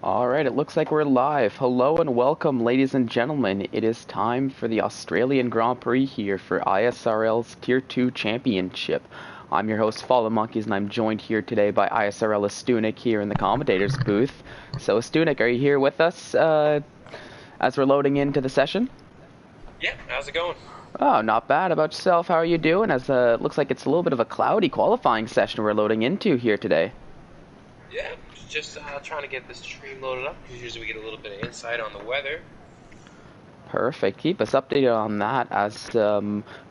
Alright, it looks like we're live. Hello and welcome, ladies and gentlemen. It is time for the Australian Grand Prix here for ISRL's Tier 2 Championship. I'm your host, Fallen Monkeys, and I'm joined here today by ISRL Estunik here in the commentator's booth. So, Estunik, are you here with us as we're loading into the session? Yeah, how's it going? Oh, not bad. About yourself, how are you doing? As looks like it's a little bit of a cloudy qualifying session we're loading into here today. Yeah, just trying to get this stream loaded up because usually we get a little bit of insight on the weather. Perfect. Keep us updated on that as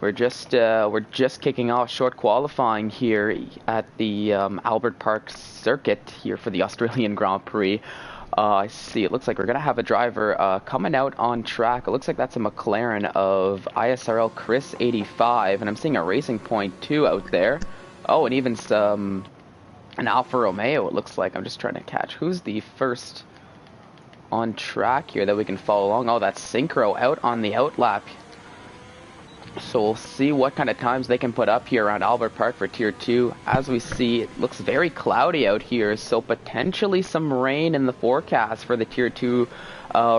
we're just kicking off short qualifying here at the Albert Park circuit here for the Australian Grand Prix. I see. It looks like we're gonna have a driver coming out on track. It looks like that's a McLaren of ISRL Chris 85, and I'm seeing a Racing Point 2 out there. Oh, and even some an Alfa Romeo. It looks like. I'm just trying to catch who's the first on track here that we can follow along. Oh, that's Synchro out on the outlap. So we'll see what kind of times they can put up here around Albert Park for Tier 2. As we see, it looks very cloudy out here, so potentially some rain in the forecast for the Tier 2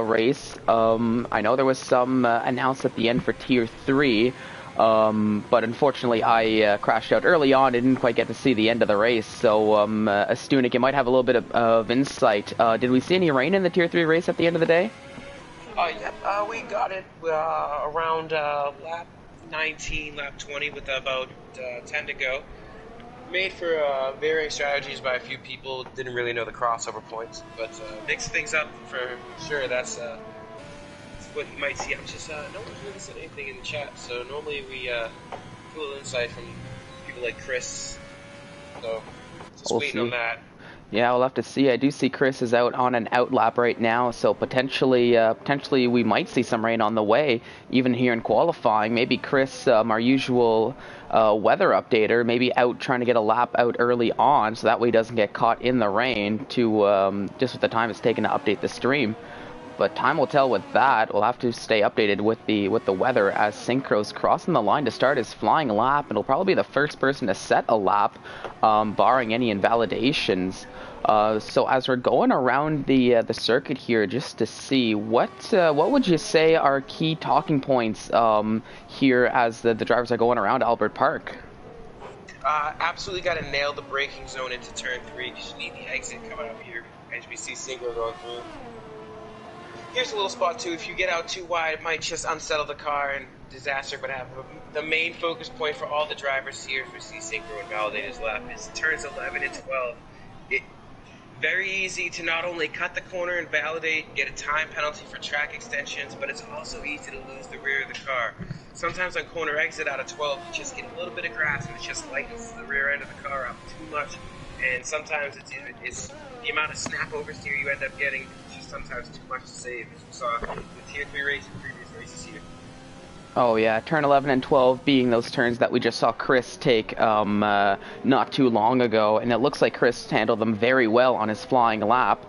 race. I know there was some announced at the end for Tier 3, but unfortunately I crashed out early on and didn't quite get to see the end of the race. So, Astunik, you might have a little bit of insight. Did we see any rain in the Tier 3 race at the end of the day? Yep, we got it around lap 19, lap 20 with about 10 to go. Made for varying strategies by a few people. Didn't really know the crossover points, but mixed things up for sure. That's what you might see. I'm just no one's really said anything in the chat, so normally we get a little insight from people like Chris. So just We'll waiting on see. that. Yeah, we'll have to see. I do see Chris is out on an outlap right now, so potentially we might see some rain on the way, even here in qualifying. Maybe Chris, our usual weather updater, maybe out trying to get a lap out early on, so that way he doesn't get caught in the rain. To just with the time it's taken to update the stream. But time will tell with that. We'll have to stay updated with the weather as Synchro's crossing the line to start his flying lap, and he'll probably be the first person to set a lap, barring any invalidations. So as we're going around the circuit here, just to see what would you say are key talking points here as the drivers are going around Albert Park? Absolutely got to nail the braking zone into turn 3 because you need the exit coming up here as we see Synchro going through. Here's a little spot too. If you get out too wide, it might just unsettle the car and disaster could happen. The main focus point for all the drivers here, if we see Synchro invalidate his lap, is turns 11 and 12. Very easy to not only cut the corner and validate, get a time penalty for track extensions, but it's also easy to lose the rear of the car. Sometimes on corner exit out of 12, you just get a little bit of grass and it just lightens the rear end of the car up too much. And sometimes it's the amount of snap oversteer you end up getting is just sometimes too much to save, as we saw in the Tier 3 race and previous races here. Oh yeah, turn 11 and 12 being those turns that we just saw Chris take not too long ago, and it looks like Chris handled them very well on his flying lap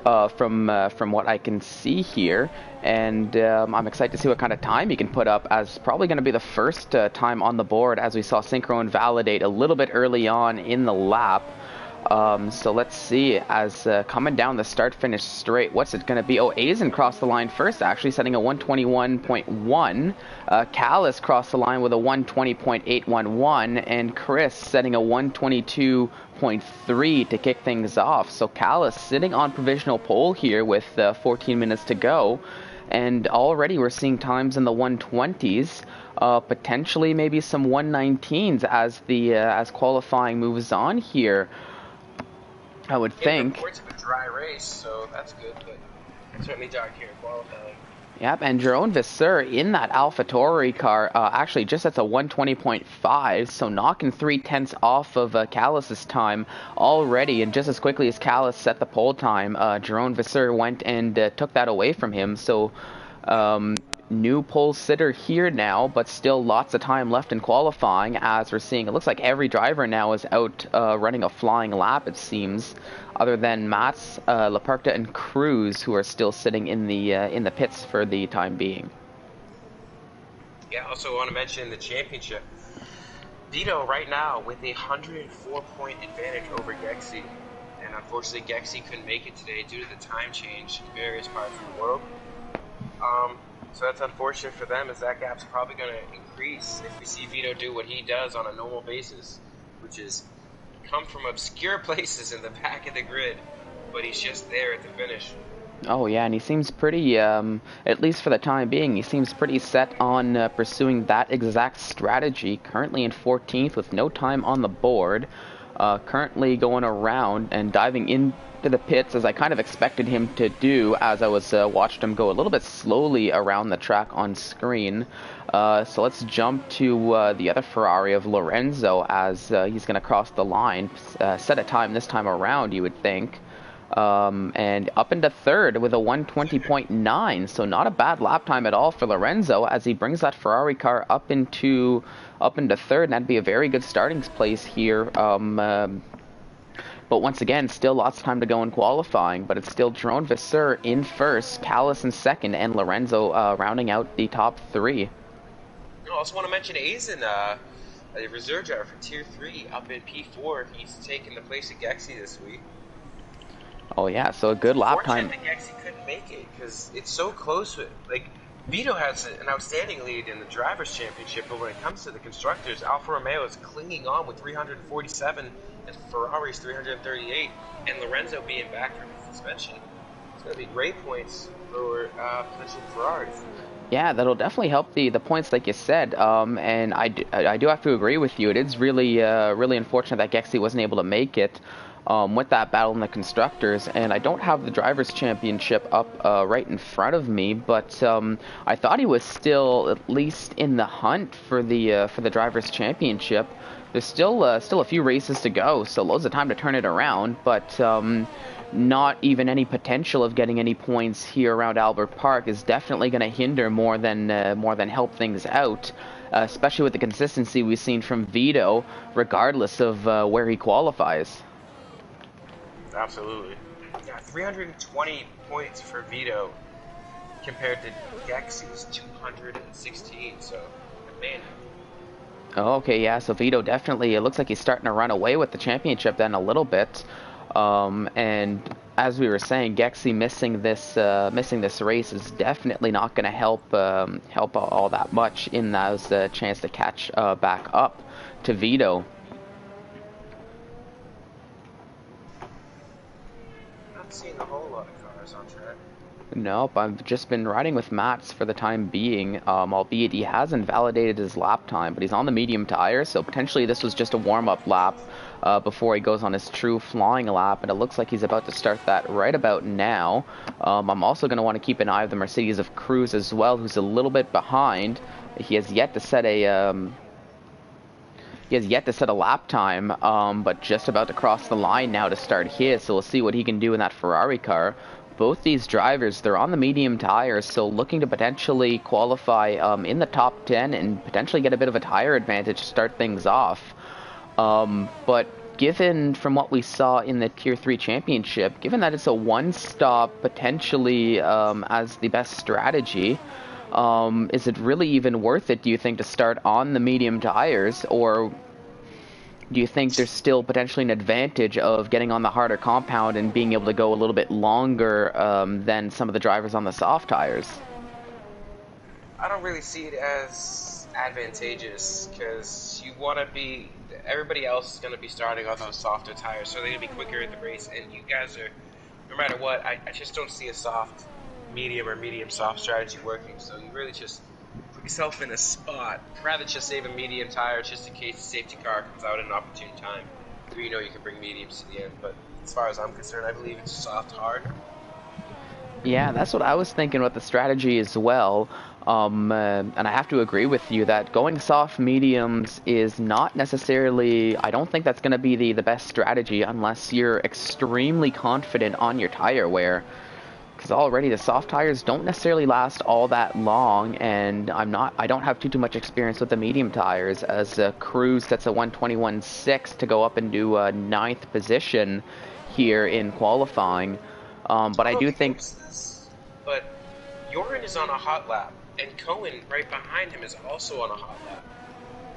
from what I can see here, and I'm excited to see what kind of time he can put up, as probably going to be the first time on the board, as we saw Synchro invalidate a little bit early on in the lap. So let's see, as coming down the start-finish straight, what's it going to be? Oh, Aizen crossed the line first, actually, setting a 121.1. Callis crossed the line with a 120.811, and Chris setting a 122.3 to kick things off. So Callis sitting on provisional pole here with 14 minutes to go, and already we're seeing times in the 120s. Potentially maybe some 119s as qualifying moves on here. I would think. Reports of a dry race, so that's good, but certainly dark here in qualifying. Yep, and Jerome Visser in that AlphaTauri car, actually just at a 120.5, so knocking 3/10 off of Callis' time already, and just as quickly as Callis set the pole time, Jerome Visser went and took that away from him, so new pole sitter here now, but still lots of time left in qualifying, as we're seeing. It looks like every driver now is out running a flying lap, it seems, other than Mats, Laparta, and Cruz, who are still sitting in the pits for the time being. Yeah, also want to mention the championship. Vito right now with a 104-point advantage over Gexi. and unfortunately Gexy couldn't make it today due to the time change in various parts of the world. So that's unfortunate for them, as that gap's probably going to increase if we see Vito do what he does on a normal basis, which is come from obscure places in the back of the grid, but he's just there at the finish. Oh yeah, and he seems pretty, at least for the time being, he seems pretty set on pursuing that exact strategy. Currently in 14th with no time on the board. Currently going around and diving into the pits as I kind of expected him to do as I was watched him go a little bit slowly around the track on screen. So let's jump to the other Ferrari of Lorenzo as he's going to cross the line, set a time this time around, you would think. And up into third with a 120.9, so not a bad lap time at all for Lorenzo as he brings that Ferrari car up into third, and that'd be a very good starting place here. But once again, still lots of time to go in qualifying, but it's still Drone Vasseur in first, Callis in second, and Lorenzo rounding out the top three. I also want to mention Aizen, a reserve driver for Tier 3 up in P4. He's taken the place of Gexy this week. Oh yeah, so a good lap time. Fortunately, Gexy couldn't make it because it's so close. Vito has an outstanding lead in the Drivers' Championship, but when it comes to the Constructors, Alfa Romeo is clinging on with 347 and Ferrari's 338, and Lorenzo being back from his suspension. It's going to be great points for potential Ferraris. Yeah, that'll definitely help the points, like you said. And I do have to agree with you. It is really really unfortunate that Gexy wasn't able to make it with that battle in the Constructors. And I don't have the Drivers' Championship up right in front of me, but I thought he was still at least in the hunt for the Drivers' Championship. There's still a few races to go, so loads of time to turn it around, but not even any potential of getting any points here around Albert Park is definitely going to hinder more than help things out, especially with the consistency we've seen from Vito, regardless of where he qualifies. Absolutely. Yeah, 320 points for Vito compared to Gexy's 216, so, man. Okay, yeah, so Vito definitely, it looks like he's starting to run away with the championship then a little bit. And as we were saying, Gexy missing this race is definitely not going to help all that much in those chance to catch back up to Vito. Not seeing a whole lot of cars on track. Nope, I've just been riding with Mats for the time being, albeit he hasn't validated his lap time, but he's on the medium tire, so potentially this was just a warm-up lap before he goes on his true flying lap, and it looks like he's about to start that right about now. I'm also going to want to keep an eye on the Mercedes of Cruz as well, who's a little bit behind. He has yet to set a lap time, but just about to cross the line now to start his, so we'll see what he can do in that Ferrari car. Both these drivers, they're on the medium tires, so looking to potentially qualify in the top 10 and potentially get a bit of a tire advantage to start things off. But given from what we saw in the Tier 3 Championship, given that it's a one-stop potentially as the best strategy, is it really even worth it, do you think, to start on the medium tires, or do you think there's still potentially an advantage of getting on the harder compound and being able to go a little bit longer than some of the drivers on the soft tires? I don't really see it as advantageous because you want to be. Everybody else is going to be starting on those softer tires, so they're going to be quicker at the race. And you guys are, no matter what, I just don't see a soft, medium, or medium soft strategy working. So you really just put yourself in a spot. Rather just save a medium tire just in case the safety car comes out at an opportune time. You know you can bring mediums to the end, but as far as I'm concerned, I believe it's soft hard. Yeah, that's what I was thinking with the strategy as well. And I have to agree with you that going soft mediums is not necessarily, I don't think that's going to be the best strategy unless you're extremely confident on your tire wear. Because already the soft tires don't necessarily last all that long, and I don't have too much experience with the medium tires, as Cruz sets a 121.6 to go up into 9th position here in qualifying. But I do think... But Joran is on a hot lap, and Cohen right behind him is also on a hot lap.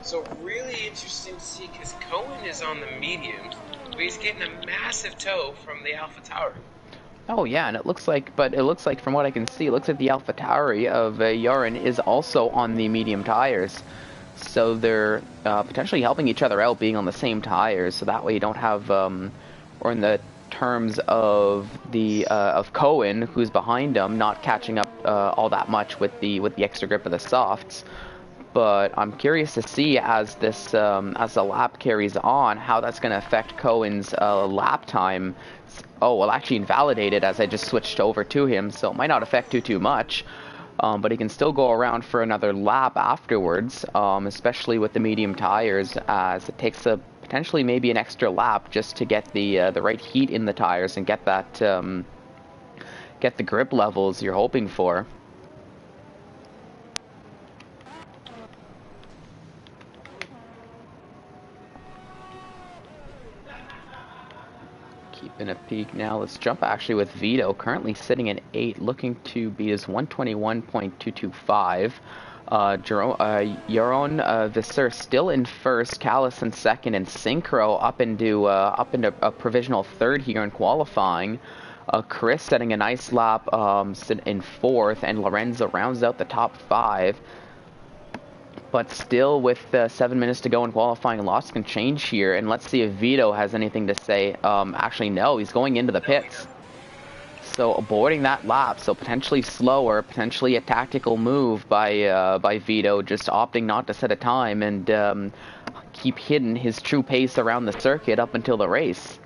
So really interesting to see, because Cohen is on the mediums, But he's getting a massive tow from the Alpha Tower. Oh yeah, and it looks like from what I can see, it looks like the Alpha Tauri of Yarin is also on the medium tires. So they're potentially helping each other out being on the same tires, so that way you don't have, or in the terms of the of Cohen, who's behind him, not catching up all that much with the extra grip of the softs. But I'm curious to see as this as the lap carries on, how that's going to affect Cohen's lap time. Oh, well, actually invalidated as I just switched over to him, so it might not affect too much. But he can still go around for another lap afterwards, especially with the medium tires, as it takes potentially maybe an extra lap just to get the right heat in the tires and get that get the grip levels you're hoping for. Keeping a peek now. Let's jump actually with Vito, currently sitting at 8, looking to beat his 121.225. Yaron Visser still in first, Callis in second, and Synchro up into a provisional third here in qualifying. Chris setting a nice lap in fourth, and Lorenzo rounds out the top 5. But still, with 7 minutes to go in qualifying, lots can change here. And let's see if Vito has anything to say. Actually, no, he's going into the pits. So avoiding that lap, so potentially slower, potentially a tactical move by Vito, just opting not to set a time and keep hidden his true pace around the circuit up until the race.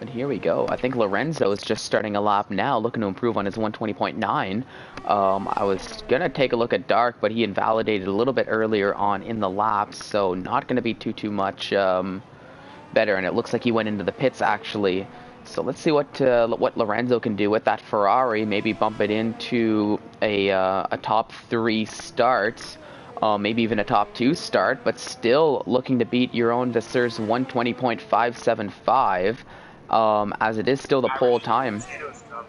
But here we go. I think Lorenzo is just starting a lap now, looking to improve on his 120.9. I was going to take a look at Dark, but he invalidated a little bit earlier on in the lap, so not going to be too much better. And it looks like he went into the pits, actually. So let's see what Lorenzo can do with that Ferrari. Maybe bump it into a top 3 start. Maybe even a top 2 start, but still looking to beat your own Visser's 120.575. As it is still the pole time.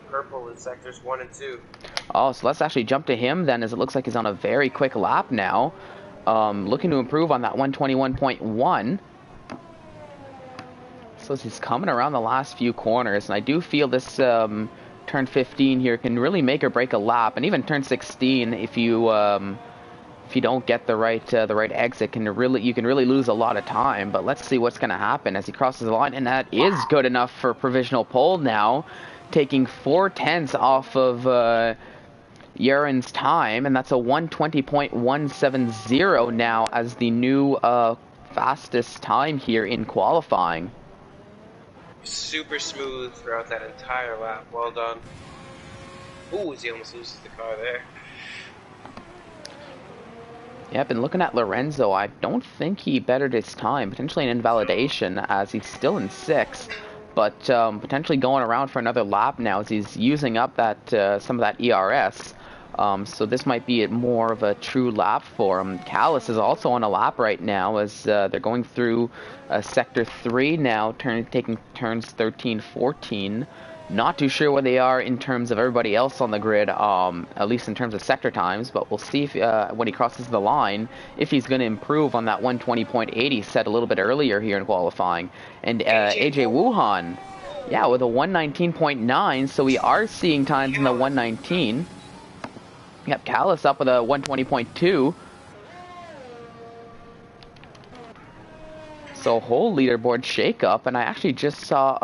Purple in sectors 1 and 2. Oh, so let's actually jump to him then, as it looks like he's on a very quick lap now. Looking to improve on that 121.1. So he's coming around the last few corners, and I do feel this turn 15 here can really make or break a lap, and even turn 16 if you don't get the right exit, you can really lose a lot of time. But let's see what's going to happen as he crosses the line, and that is good enough for provisional pole now, taking 4/10 off of Yaren's time, and that's a 120.170 now as the new fastest time here in qualifying. Super smooth throughout that entire lap. Well done. Ooh, he almost loses the car there. Yep, and looking at Lorenzo, I don't think he bettered his time. Potentially an invalidation as he's still in 6th, but potentially going around for another lap now as he's using up that some of that ERS. So this might be more of a true lap for him. Callis is also on a lap right now as they're going through Sector 3 now, taking turns 13, 14. Not too sure where they are in terms of everybody else on the grid, at least in terms of sector times, but we'll see if, when he crosses the line, if he's going to improve on that 120.80 set a little bit earlier here in qualifying. And AJ Wuhan, yeah, with a 119.9, so we are seeing times in the 119. Yep, Callis up with a 120.2. So whole leaderboard shakeup, and I actually just saw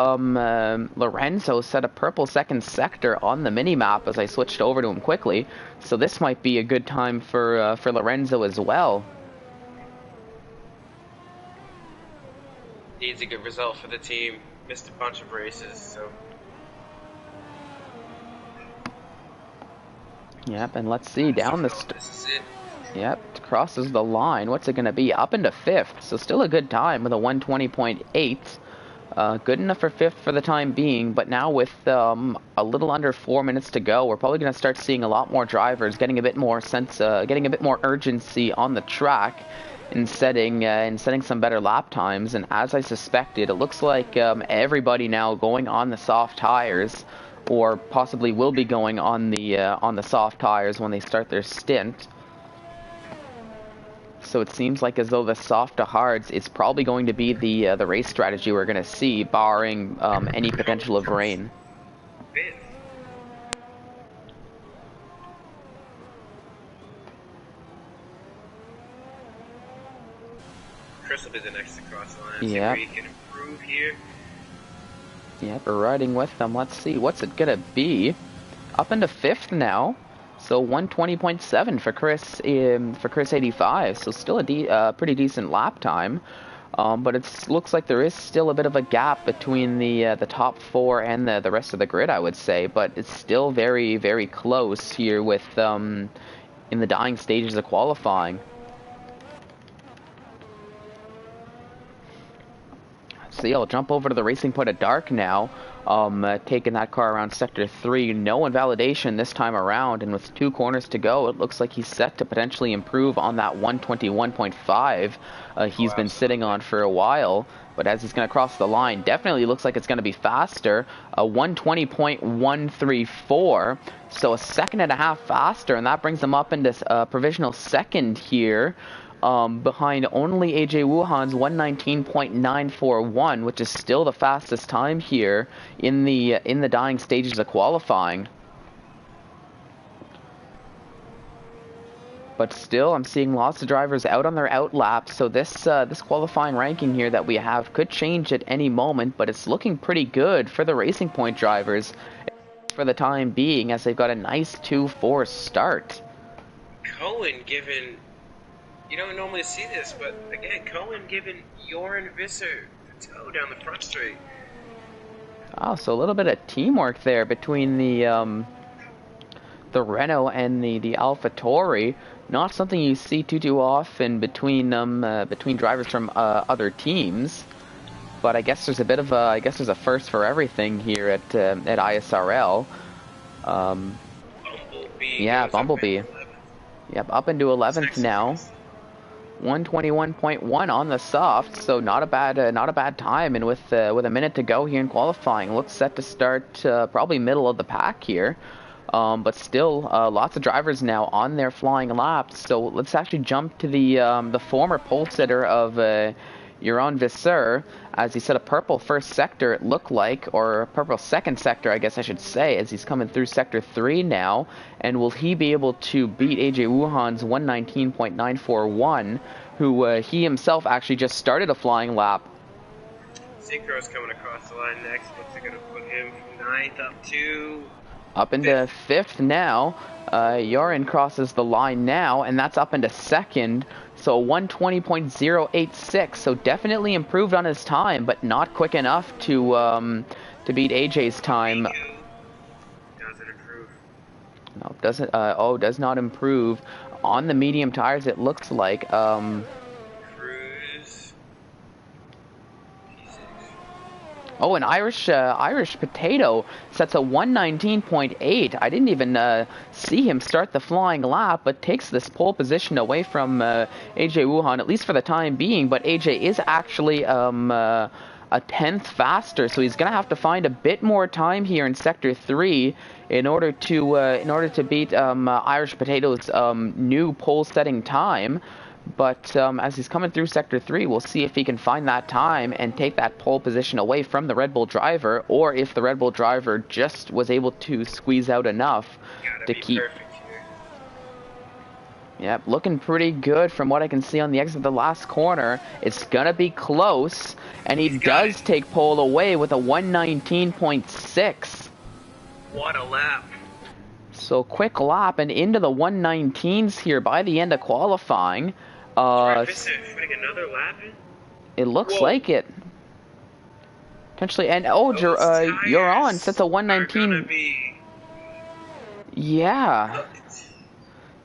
Lorenzo set a purple second sector on the mini-map as I switched over to him quickly. So this might be a good time for Lorenzo as well. Needs a good result for the team. Missed a bunch of races, so... Yep, and let's see, down the... This is it. Yep, crosses the line. What's it going to be? Up into 5th, so still a good time with a 120.8. Good enough for 5th for the time being, but now with a little under 4 minutes to go, we're probably going to start seeing a lot more drivers getting a bit more urgency on the track in setting some better lap times. And as I suspected, it looks like everybody now going on the soft tires, or possibly will be going on the soft tires when they start their stint. so it seems like as though the soft to hards is probably going to be the race strategy we're going to see, barring any potential of rain. Chris will be the next to cross the line. Yep. See where he can improve here. Yep, we're riding with them. Let's see, what's it gonna be? Up into 5th now, so 120.7 for Chris 85. So still a pretty decent lap time. But it looks like there is still a bit of a gap between the top 4 and the rest of the grid, I would say. But it's still very, very close here with in the dying stages of qualifying. So yeah, I'll jump over to the racing point of dark now, taking that car around sector 3. No invalidation this time around, and with 2 corners to go, it looks like he's set to potentially improve on that 121.5 he's been sitting on for a while. But as he's going to cross the line, definitely looks like it's going to be faster. 120.134, so a second and a half faster, and that brings him up into provisional second here. Behind only AJ Wuhan's 119.941, which is still the fastest time here in the dying stages of qualifying. But still, I'm seeing lots of drivers out on their out laps, so this qualifying ranking here that we have could change at any moment, but it's looking pretty good for the Racing Point drivers for the time being, as they've got a nice 2-4 start. Cohen given... You don't normally see this, but again, Cohen giving Joran Visser the toe down the front straight. Oh, so a little bit of teamwork there between the Renault and the AlphaTauri. Not something you see too often between drivers from other teams. But I guess there's a bit of a first for everything here at ISRL. Bumblebee. Yeah, Bumblebee. Yep, up into 11th now. 121.1 on the soft, so not a bad time, and with a minute to go here in qualifying, looks set to start probably middle of the pack here. But still, lots of drivers now on their flying laps. So let's actually jump to the former pole sitter of Joran Visser, as he set a purple first sector, it looked like, or a purple second sector, I guess I should say, as he's coming through sector 3 now. And will he be able to beat AJ Wuhan's 119.941, who he himself actually just started a flying lap? Synchro's coming across the line next. Looks like gonna put him from 9th up into 5th now. Joran crosses the line now, and that's up into 2nd. So 120.086, so definitely improved on his time, but not quick enough to beat AJ's time. Doesn't improve. No, doesn't. Does not improve on the medium tires. It looks like. Cruz. Oh, an Irish Potato sets a 119.8. I didn't even see him start the flying lap, but takes this pole position away from AJ Wuhan, at least for the time being. But AJ is actually a 10th faster, so he's gonna have to find a bit more time here in sector 3 in order to beat Irish Potato's new pole setting time. But as he's coming through sector 3, we'll see if he can find that time and take that pole position away from the Red Bull driver, or if the Red Bull driver just was able to squeeze out enough to keep. Yep, looking pretty good from what I can see on the exit of the last corner. It's gonna be close, and he does take pole away with a 119.6. What a lap. So quick lap and into the 119s here by the end of qualifying. Another lap in? It looks like it. Potentially, and you're on. Sets a 119. Yeah.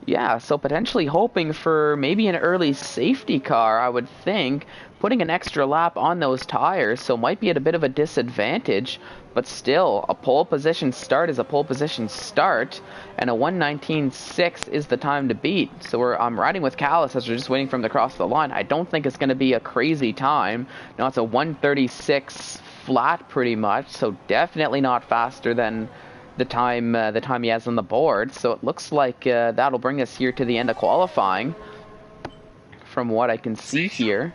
Yeah, so potentially hoping for maybe an early safety car, I would think. Putting an extra lap on those tires, so might be at a bit of a disadvantage. But still, a pole position start is a pole position start, and a 119.6 is the time to beat. So I'm riding with Callis as we're just waiting for him to cross the line. I don't think it's going to be a crazy time. No, it's a 136 flat pretty much, so definitely not faster than the time he has on the board. So it looks like that'll bring us here to the end of qualifying from what I can see here,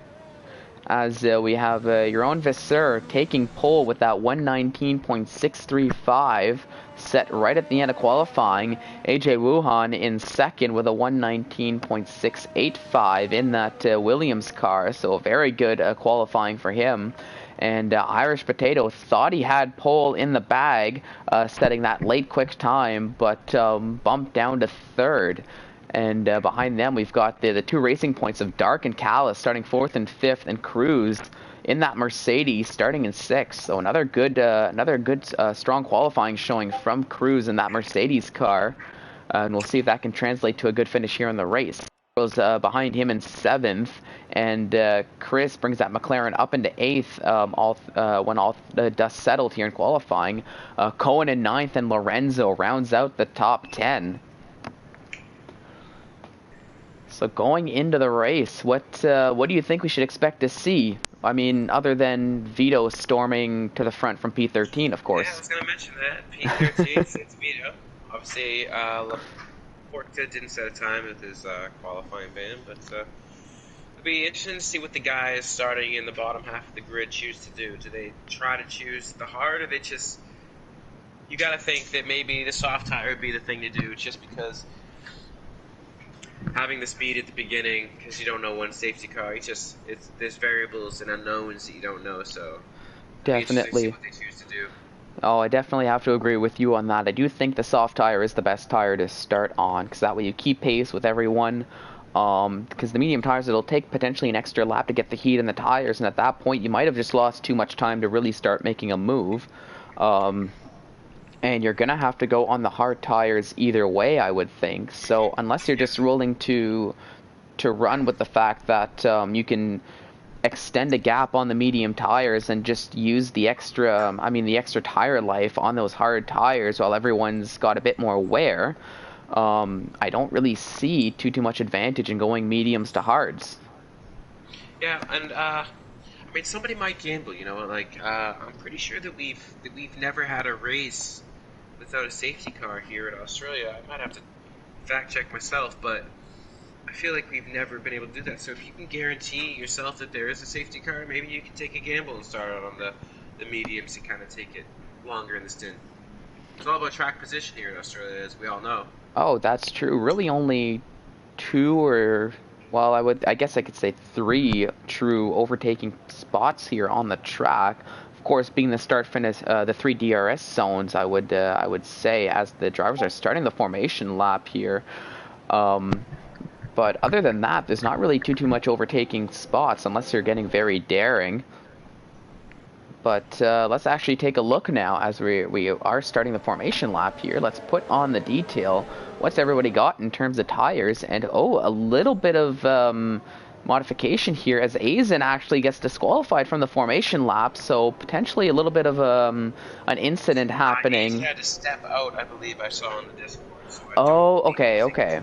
as we have your own Vasseur taking pole with that 119.635 set right at the end of qualifying. AJ Wuhan in second with a 119.685 in that Williams car, so a very good qualifying for him. And Irish Potato thought he had pole in the bag, setting that late quick time, but bumped down to third. And behind them, we've got the two racing points of Dark and Callis starting 4th and 5th, and Cruz in that Mercedes starting in 6th. So another good strong qualifying showing from Cruz in that Mercedes car. And we'll see if that can translate to a good finish here in the race. Goes behind him in 7th, and Chris brings that McLaren up into 8th when all the dust settled here in qualifying. Cohen in 9th, and Lorenzo rounds out the top 10. So going into the race, what do you think we should expect to see? I mean, other than Vito storming to the front from P13, of course. Yeah, I was going to mention that. P13, it's Vito. Obviously, Laporta didn't set a time with his qualifying ban, but it'll be interesting to see what the guys starting in the bottom half of the grid choose to do. Do they try to choose the hard, or they just... You got to think that maybe the soft tire would be the thing to do, just because... having the speed at the beginning, because you don't know one safety car, there's variables and unknowns that you don't know, so definitely see what they choose to do. Oh, I definitely have to agree with you on that. I do think the soft tire is the best tire to start on, because that way you keep pace with everyone. Because the medium tires, it'll take potentially an extra lap to get the heat in the tires, and at that point you might have just lost too much time to really start making a move. And you're going to have to go on the hard tires either way, I would think. So unless you're just willing to run with the fact that you can extend a gap on the medium tires and just use the extra tire life on those hard tires while everyone's got a bit more wear, I don't really see too much advantage in going mediums to hards. Yeah, and I mean, somebody might gamble, you know, like I'm pretty sure that we've never had a race without a safety car here in Australia. I might have to fact check myself, but I feel like we've never been able to do that. So if you can guarantee yourself that there is a safety car, maybe you can take a gamble and start out on the mediums and kind of take it longer in the stint. It's all about track position here in Australia, as we all know. Oh, that's true. Really only two, or well, I guess I could say 3 true overtaking spots here on the track. Of course, being the start finish, the 3 DRS zones, I would say, as the drivers are starting the formation lap here. But other than that, there's not really too much overtaking spots unless you're getting very daring. But let's actually take a look now as we are starting the formation lap here. Let's put on the detail. What's everybody got in terms of tires? And a little bit of modification here as Aizen actually gets disqualified from the formation lap. So potentially a little bit of an incident happening. Aizen had to step out, I believe I saw on the Discord. So okay.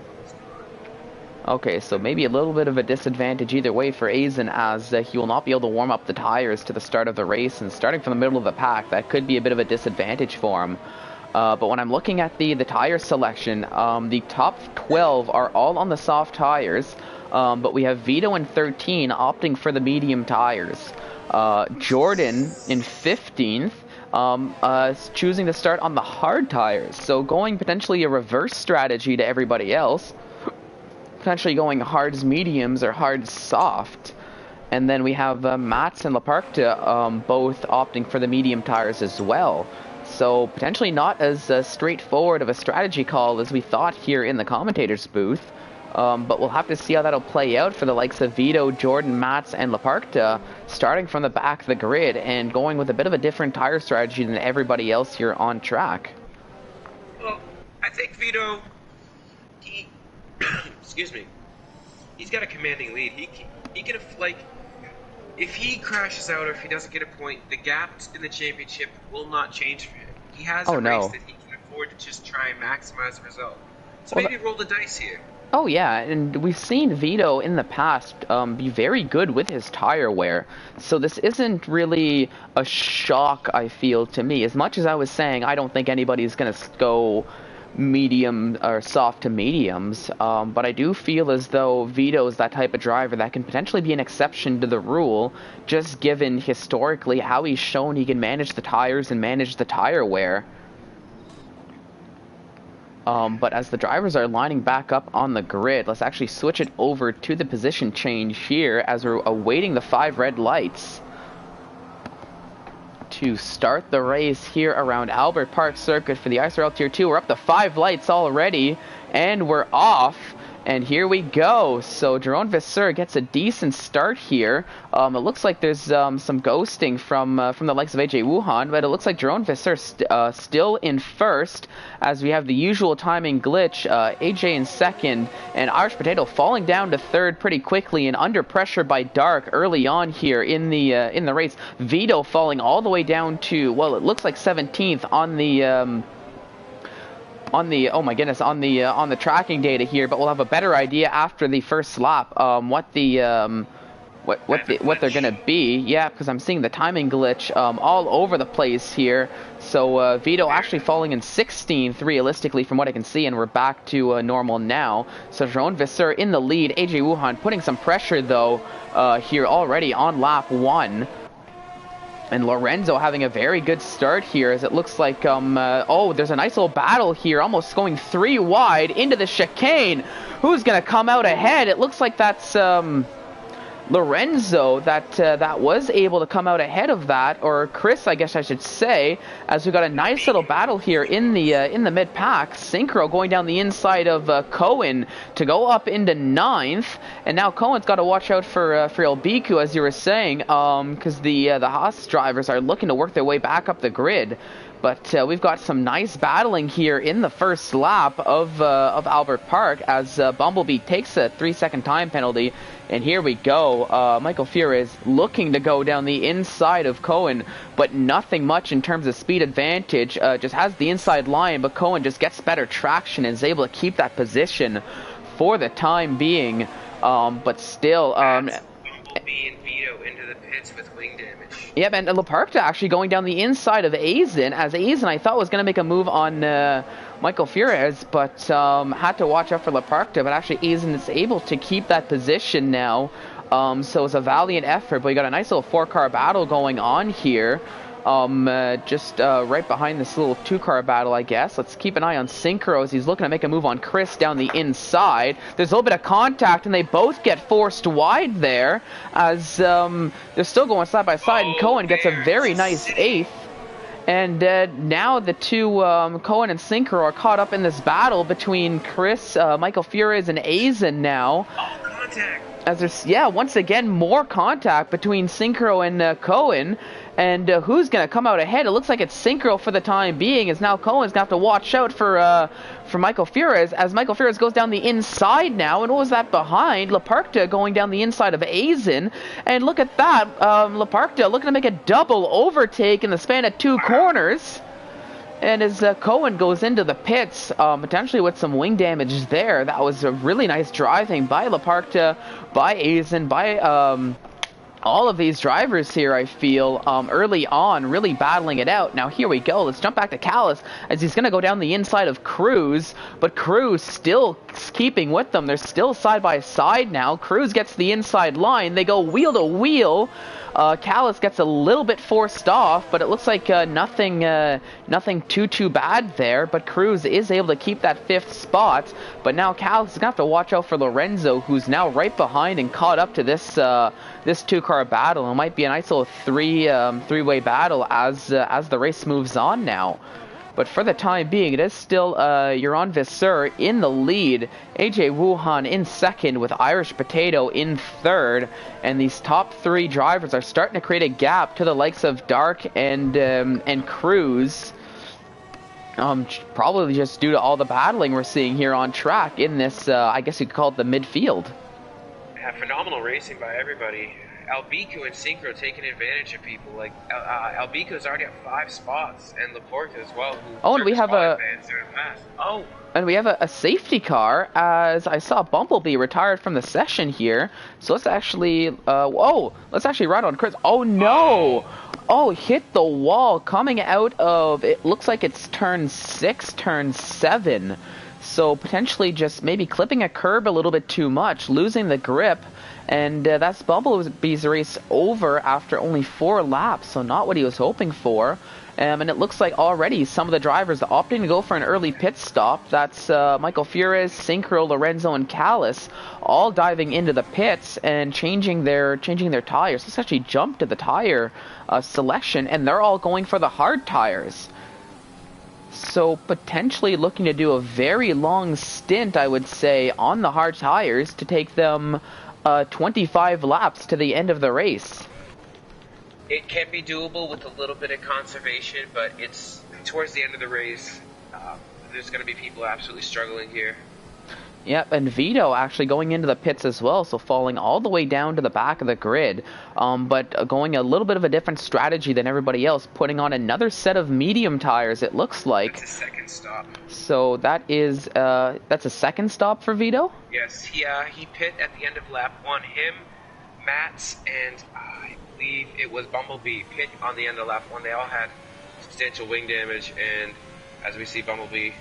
Okay, so maybe a little bit of a disadvantage either way for Aizen, as he will not be able to warm up the tires to the start of the race, and starting from the middle of the pack, that could be a bit of a disadvantage for him. But when I'm looking at the tire selection, the top 12 are all on the soft tires, but we have Vito in 13 opting for the medium tires. Jordan in 15th choosing to start on the hard tires, so going potentially a reverse strategy to everybody else. Potentially going hards mediums or hards soft. And then we have Mats and Laparkta both opting for the medium tires as well. So potentially not as straightforward of a strategy call as we thought here in the commentator's booth. But we'll have to see how that'll play out for the likes of Vito, Jordan, Mats, and Laparkta, starting from the back of the grid and going with a bit of a different tire strategy than everybody else here on track. Well, I think Vito, excuse me, he's got a commanding lead. He can, like, if he crashes out or if he doesn't get a point, the gap in the championship will not change for him. He has a race that he can afford to just try and maximize the result. So maybe roll the dice here. Oh yeah, and we've seen Vito in the past be very good with his tire wear, so this isn't really a shock, I feel, to me. As much as I was saying I don't think anybody's going to go medium or soft to mediums, but I do feel as though Vito is that type of driver that can potentially be an exception to the rule, just given historically how he's shown he can manage the tires and manage the tire wear. But as the drivers are lining back up on the grid, let's actually switch it over to the position change here as we're awaiting the 5 red lights to start the race here around Albert Park Circuit for the ISRL Tier 2. We're up to 5 lights already, and we're off. And here we go. So Jerome Vasseur gets a decent start here. It looks like there's some ghosting from the likes of AJ Wuhan, but it looks like Jerome Vasseur still in first, as we have the usual timing glitch. AJ in second, and Irish Potato falling down to third pretty quickly and under pressure by Dark early on here in the race. Vito falling all the way down to, well, it looks like 17th on the on the tracking data here, but we'll have a better idea after the first lap what they're gonna be. Yeah, because I'm seeing the timing glitch all over the place here. So Vito actually falling in 16th realistically from what I can see, and we're back to normal now. So Jerome Vasseur in the lead. AJ Wuhan putting some pressure though here already on lap 1. And Lorenzo having a very good start here, as it looks like, oh, there's a nice little battle here, almost going 3 wide into the chicane. Who's going to come out ahead? It looks like that's Lorenzo that was able to come out ahead of that, or Chris, I guess I should say, as we got a nice little battle here in the mid pack. Synchro going down the inside of Cohen to go up into 9th, and now Cohen's got to watch out for El Biku, as you were saying, because the Haas drivers are looking to work their way back up the grid. But we've got some nice battling here in the first lap of Albert Park, as Bumblebee takes a 3-second time penalty. And here we go. Michael Fuhr is looking to go down the inside of Cohen, but nothing much in terms of speed advantage. Just has the inside line, but Cohen just gets better traction and is able to keep that position for the time being. But still... Bumblebee and Vito into the pits with wing damage. Yep, and Laparta actually going down the inside of Azen, as Azen I thought was going to make a move on Michael Fures, but had to watch out for Laparta, but actually Azen is able to keep that position now. So it's a valiant effort, but we got a nice little 4-car battle going on here. Just right behind this little 2-car battle, I guess. Let's keep an eye on Synchro as he's looking to make a move on Chris down the inside. There's a little bit of contact, and they both get forced wide there, as they're still going side by side, and Cohen gets a very nice 8th. And now the two, Cohen and Synchro, are caught up in this battle between Chris, Michael Fures, and Azen now. Oh, contact! As there's, yeah, once again, more contact between Synchro and Cohen. And who's going to come out ahead? It looks like it's Synchro for the time being, as now Cohen's going to have to watch out for Michael Fures, as Michael Fures goes down the inside now. And what was that behind? Laparta going down the inside of Azen. And look at that. Laparta looking to make a double overtake in the span of 2 corners. And as Cohen goes into the pits, potentially with some wing damage there, that was a really nice driving by Laparta, by Azen, by... all of these drivers here, I feel, early on, really battling it out. Now, here we go. Let's jump back to Callis, as he's going to go down the inside of Cruz, but Cruz still keeping with them. They're still side by side now. Cruz gets the inside line. They go wheel to wheel. Callis gets a little bit forced off, but it looks like nothing too bad there. But Cruz is able to keep that 5th spot. But now Callis is going to have to watch out for Lorenzo, who's now right behind and caught up to this 2-car battle. It might be a nice little three-way battle as the race moves on now. But for the time being, it is still Jeroen Vasseur in the lead, AJ Wuhan in second, with Irish Potato in third. And these top 3 drivers are starting to create a gap to the likes of Dark and Cruz. Probably just due to all the battling we're seeing here on track in this, I guess you could call it the midfield. Yeah, phenomenal racing by everybody. Albico and Synchro taking advantage of people. Like Albico's already at 5 spots, and Laporta as well. Oh, and we have a oh. And we have a safety car, as I saw Bumblebee retired from the session here. So let's actually, let's actually ride on Chris. Oh no! Oh, hit the wall coming out of, it looks like it's turn 6, turn 7. So potentially just maybe clipping a curb a little bit too much, losing the grip. And that's Bumblebee's race over after only 4 laps, so not what he was hoping for. And it looks like already some of the drivers opting to go for an early pit stop. That's Michael Fures, Synchro, Lorenzo, and Callis all diving into the pits and changing their tires. Let's actually jump to the tire selection, and they're all going for the hard tires. So potentially looking to do a very long stint, I would say, on the hard tires to take them 25 laps to the end of the race. It can be doable with a little bit of conservation, but it's towards the end of the race. There's going to be people absolutely struggling here. Yep, and Vito actually going into the pits as well, so falling all the way down to the back of the grid, but going a little bit of a different strategy than everybody else, putting on another set of medium tires, it looks like. That's a second stop. So that is, that's a second stop for Vito? Yes, he pit at the end of lap 1. Him, Mats, and I believe it was Bumblebee pit on the end of lap 1. They all had substantial wing damage, and as we see, Bumblebee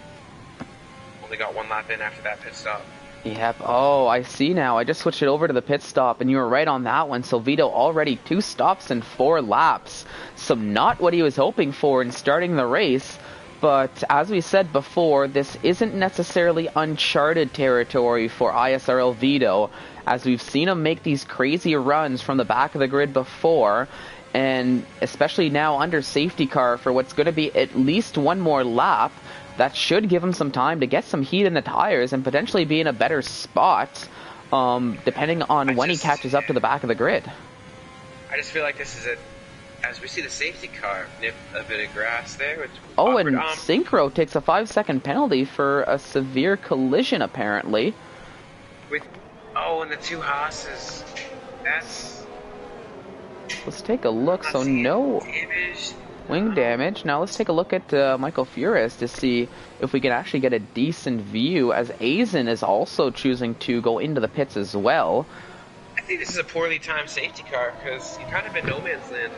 only got 1 lap in after that pit stop. Yep. Oh, I see now. I just switched it over to the pit stop, and you were right on that one. So Vito already 2 stops in 4 laps. So not what he was hoping for in starting the race. But as we said before, this isn't necessarily uncharted territory for ISRL Vito, as we've seen him make these crazy runs from the back of the grid before, and especially now under safety car for what's going to be at least 1 more lap. That should give him some time to get some heat in the tires and potentially be in a better spot, depending on when he catches up to the back of the grid. I just feel like this is as we see the safety car nip a bit of grass there. Oh, and Synchro takes a 5-second penalty for a severe collision, apparently. And the 2 Haas's. That's... Let's take a look. So no wing damage. Now let's take a look at Michael Fures to see if we can actually get a decent view, as Aizen is also choosing to go into the pits as well. I think this is a poorly timed safety car, because you're kind of in no man's land.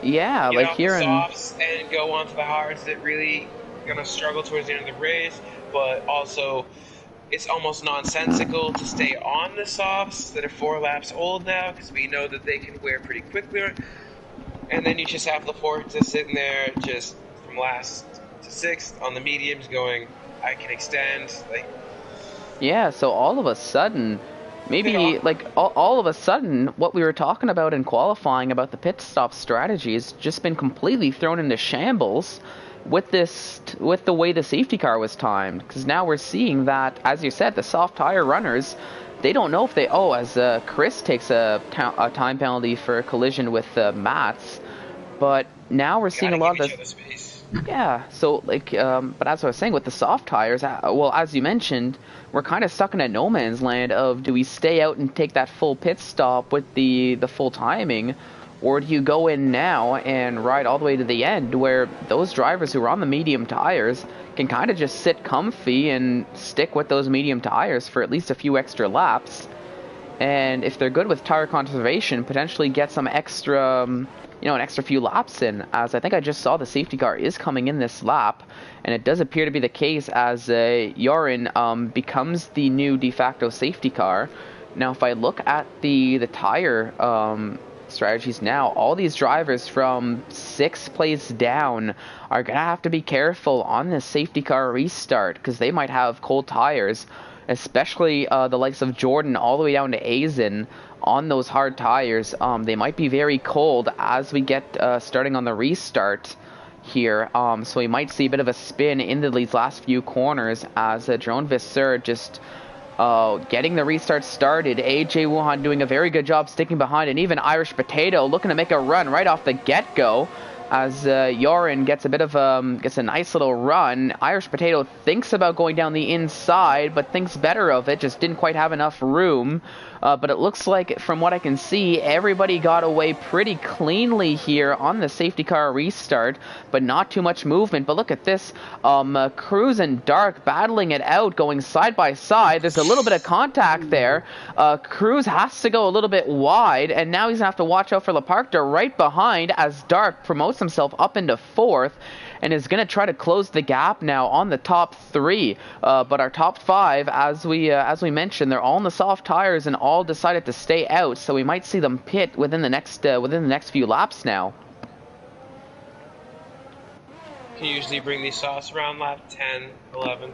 Yeah, like here in softs and go onto the hards that really gonna struggle towards the end of the race, but also it's almost nonsensical to stay on the softs that are 4 laps old now, because we know that they can wear pretty quickly. And then you just have Laporta sitting there just from last to 6th on the mediums going, I can extend. Yeah, so all of a sudden, maybe all of a sudden, what we were talking about in qualifying about the pit stop strategy has just been completely thrown into shambles with the way the safety car was timed. Because now we're seeing that, as you said, the soft tire runners, they don't know if they... Oh, as Chris takes a time penalty for a collision with Mats. But now we're seeing a lot of the... Yeah, so, but as I was saying, with the soft tires, well, as you mentioned, we're kind of stuck in a no man's land of, do we stay out and take that full pit stop with the full timing, or do you go in now and ride all the way to the end, where those drivers who are on the medium tires can kind of just sit comfy and stick with those medium tires for at least a few extra laps, and if they're good with tire conservation, potentially get some extra, an extra few laps in, as I think I just saw the safety car is coming in this lap, and it does appear to be the case as Yorin becomes the new de facto safety car. Now, if I look at the tire strategies now, all these drivers from 6th place down are gonna have to be careful on this safety car restart, because they might have cold tires, especially the likes of Jordan all the way down to Aizen on those hard tires. They might be very cold as we get starting on the restart here, so we might see a bit of a spin into these last few corners as Drone Visser just getting the restart started. AJ Wuhan doing a very good job sticking behind, and even Irish Potato looking to make a run right off the get-go. as Yorin gets a bit of gets a nice little run. Irish Potato thinks about going down the inside, but thinks better of it. Just didn't quite have enough room. But it looks like, from what I can see, everybody got away pretty cleanly here on the safety car restart, but not too much movement. But look at this, Cruz and Dark battling it out, going side by side. There's a little bit of contact there. Cruz has to go a little bit wide, and now he's going to have to watch out for Leparcta right behind as Dark promotes himself up into 4th. And is going to try to close the gap now on the top 3. But our top 5, as we mentioned, they're all in the soft tires and all decided to stay out. So we might see them pit within the next few laps now. Can you usually bring these softs around lap 10, 11?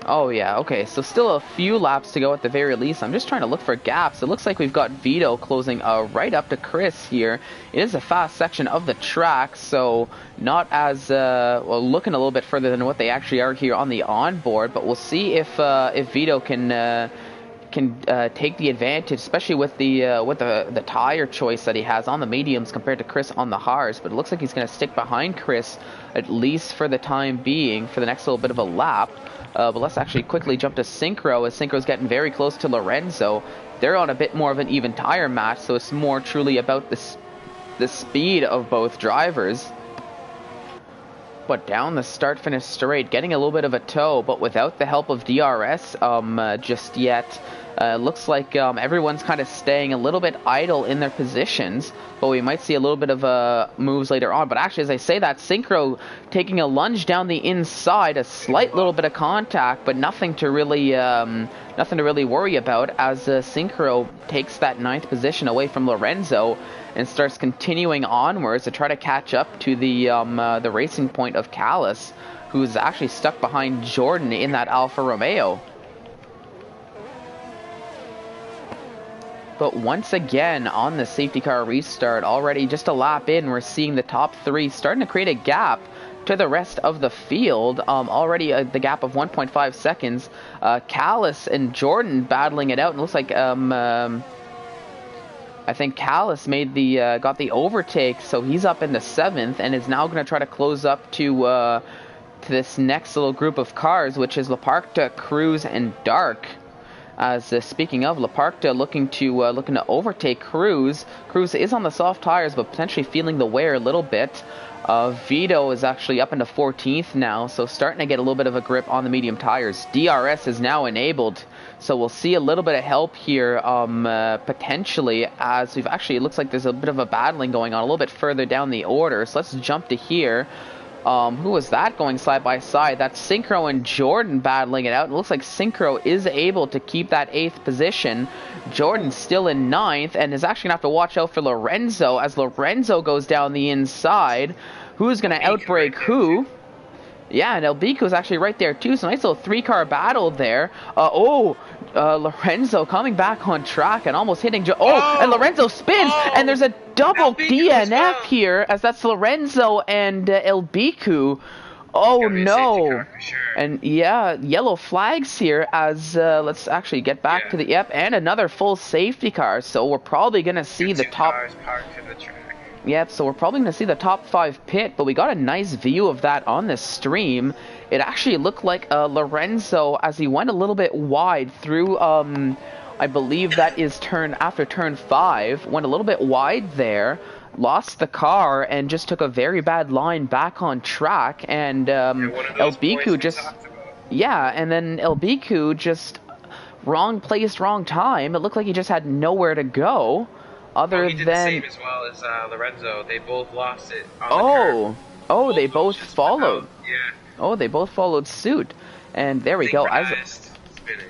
Oh yeah, okay, so still a few laps to go at the very least. I'm just trying to look for gaps. It looks like we've got Vito closing right up to Chris here. It is a fast section of the track, so not as, well, looking a little bit further than what they actually are here on the onboard, but we'll see if Vito can take the advantage, especially with the tire choice that he has on the mediums compared to Chris on the hards. But it looks like he's going to stick behind Chris, at least for the time being, for the next little bit of a lap. But let's actually quickly jump to Synchro, as Synchro's getting very close to Lorenzo. They're on a bit more of an even tire match, so it's more truly about the speed of both drivers. But down the start-finish straight, getting a little bit of a tow, but without the help of DRS just yet. Looks like everyone's kind of staying a little bit idle in their positions, but we might see a little bit of moves later on. But actually, as I say that, Synchro taking a lunge down the inside, a slight little bit of contact, but nothing to really worry about, as Synchro takes that 9th position away from Lorenzo and starts continuing onwards to try to catch up to the racing point of Callis, who's actually stuck behind Jordan in that Alfa Romeo. But once again, on the safety car restart, already just a lap in, we're seeing the top 3 starting to create a gap to the rest of the field. Already the gap of 1.5 seconds. Callis and Jordan battling it out, and it looks like I think Callis made got the overtake, so he's up into 7th and is now going to try to close up to this next little group of cars, which is Leparcta, Cruz, and Dark. As speaking of, Leparcta looking to overtake Cruz. Cruz is on the soft tires, but potentially feeling the wear a little bit. Vito is actually up into 14th now, so starting to get a little bit of a grip on the medium tires. DRS is now enabled, so we'll see a little bit of help here potentially, as we've actually, it looks like there's a bit of a battling going on a little bit further down the order. So let's jump to here. Who was that going side by side? That's Synchro and Jordan battling it out. It looks like Synchro is able to keep that 8th position. Jordan's still in 9th and is actually going to have to watch out for Lorenzo, as Lorenzo goes down the inside. Who's going to outbrake who? Yeah, and Elbico's actually right there too, so nice little 3-car battle there. Lorenzo coming back on track and almost hitting and Lorenzo spins, and there's a double DNF here, as that's Lorenzo and Elbico. Oh no. Sure. And yeah, yellow flags here, as let's actually get back to the and another full safety car, so we're probably going to see the top cars parked in the track. Yep, so we're probably going to see the top 5 pit, but we got a nice view of that on the stream. It actually looked like Lorenzo, as he went a little bit wide through, I believe that is after turn 5, went a little bit wide there, lost the car, and just took a very bad line back on track, and Elbico just... Yeah, and then Elbico just wrong place, wrong time. It looked like he just had nowhere to go. He did the same as well as Lorenzo. They both lost it on the curb. They both followed. Yeah. Oh, they both followed suit. And there we go. Spinning.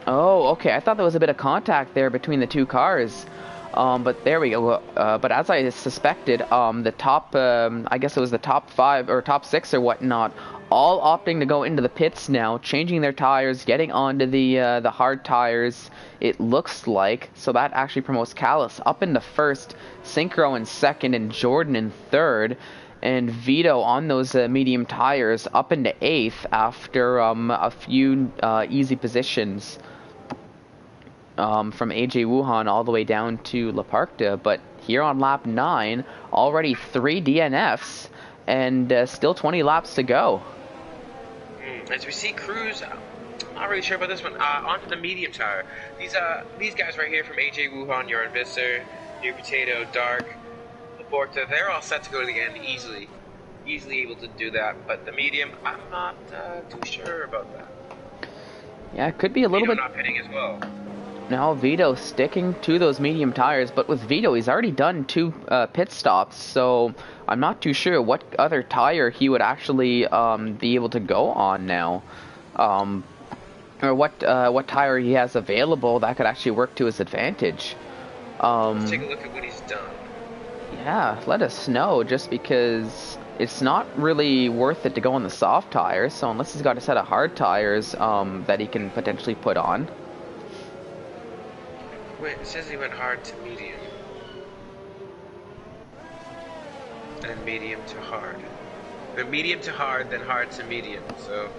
Oh, okay. I thought there was a bit of contact there between the 2 cars. But there we go. But as I suspected, the top, I guess it was the top 5 or top 6 or whatnot, all opting to go into the pits now, changing their tires, getting onto the hard tires, it looks like. So that actually promotes Callis up into 1st, Synchro in 2nd, and Jordan in 3rd. And Vito on those medium tires up into 8th after a few easy positions from AJ Wuhan all the way down to Leparcta. But here on lap 9, already 3 DNFs, and still 20 laps to go. As we see Cruz, I'm not really sure about this one, onto the medium tire. These guys right here from AJ Wuhan, Joran Visser, New Potato, Dark, Laporta, they're all set to go to the end easily able to do that, but the medium, I'm not too sure about that. Yeah, it could be a little bit... not pitting as well. Now Vito sticking to those medium tires, but with Vito, he's already done 2 pit stops, so I'm not too sure what other tire he would actually be able to go on now. Or what tire he has available that could actually work to his advantage. Let's take a look at what he's done. Yeah, let us know, just because it's not really worth it to go on the soft tires, so unless he's got a set of hard tires that he can potentially put on. Wait, it says he went hard to medium. And medium to hard. But medium to hard, then hard to medium, so...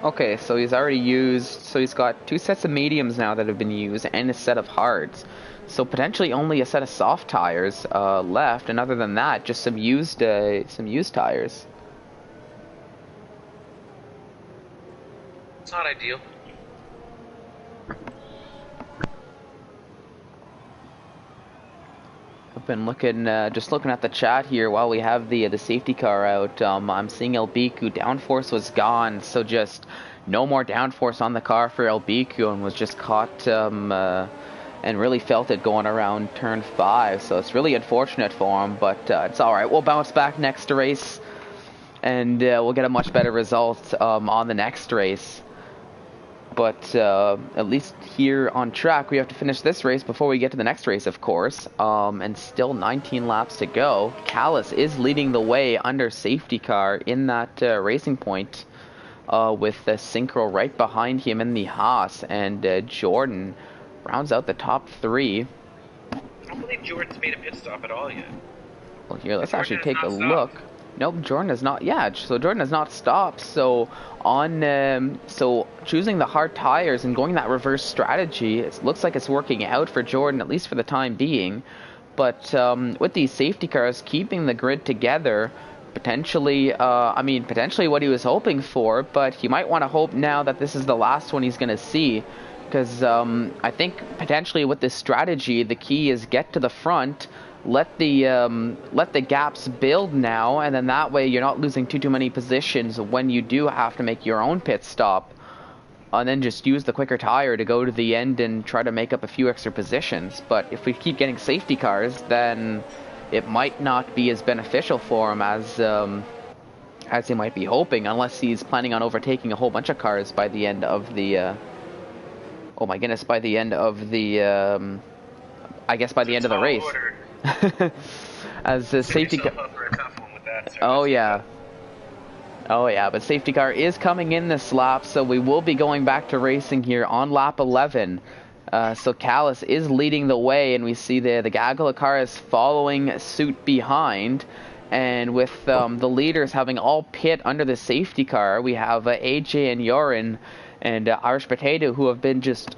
Okay, so he's already used... So he's got 2 sets of mediums now that have been used, and a set of hards. So potentially only a set of soft tires left, and other than that, just some used tires. It's not ideal. I've been looking, just looking at the chat here while we have the safety car out. I'm seeing El Biku, downforce was gone, so just no more downforce on the car for El Biku, and was just caught and really felt it going around turn 5. So it's really unfortunate for him, but it's all right. We'll bounce back next race, and we'll get a much better result on the next race. But at least here on track, we have to finish this race before we get to the next race, of course. And still 19 laps to go. Callis is leading the way under safety car in that racing point, with Synchro right behind him in the Haas. And Jordan rounds out the top 3. I don't believe Jordan's made a pit stop at all yet. Well, here, let's actually take a look. Nope, Jordan has not. Yeah, so Jordan has not stopped. So so choosing the hard tires and going that reverse strategy, it looks like it's working out for Jordan, at least for the time being. But with these safety cars keeping the grid together, potentially, potentially what he was hoping for. But he might want to hope now that this is the last one he's going to see, because I think potentially with this strategy, the key is get to the front. Let the gaps build now, and then that way you're not losing too many positions when you do have to make your own pit stop, and then just use the quicker tire to go to the end and try to make up a few extra positions. But if we keep getting safety cars, then it might not be as beneficial for him as he might be hoping, unless he's planning on overtaking a whole bunch of cars by the end of the by the end of the race. As the safety car. Oh yeah, but safety car is coming in this lap, so we will be going back to racing here on lap 11. So Callis is leading the way, and we see the Gagala car is following suit behind. And with the leaders having all pit under the safety car, we have AJ and Joran and Irish Potato, who have been just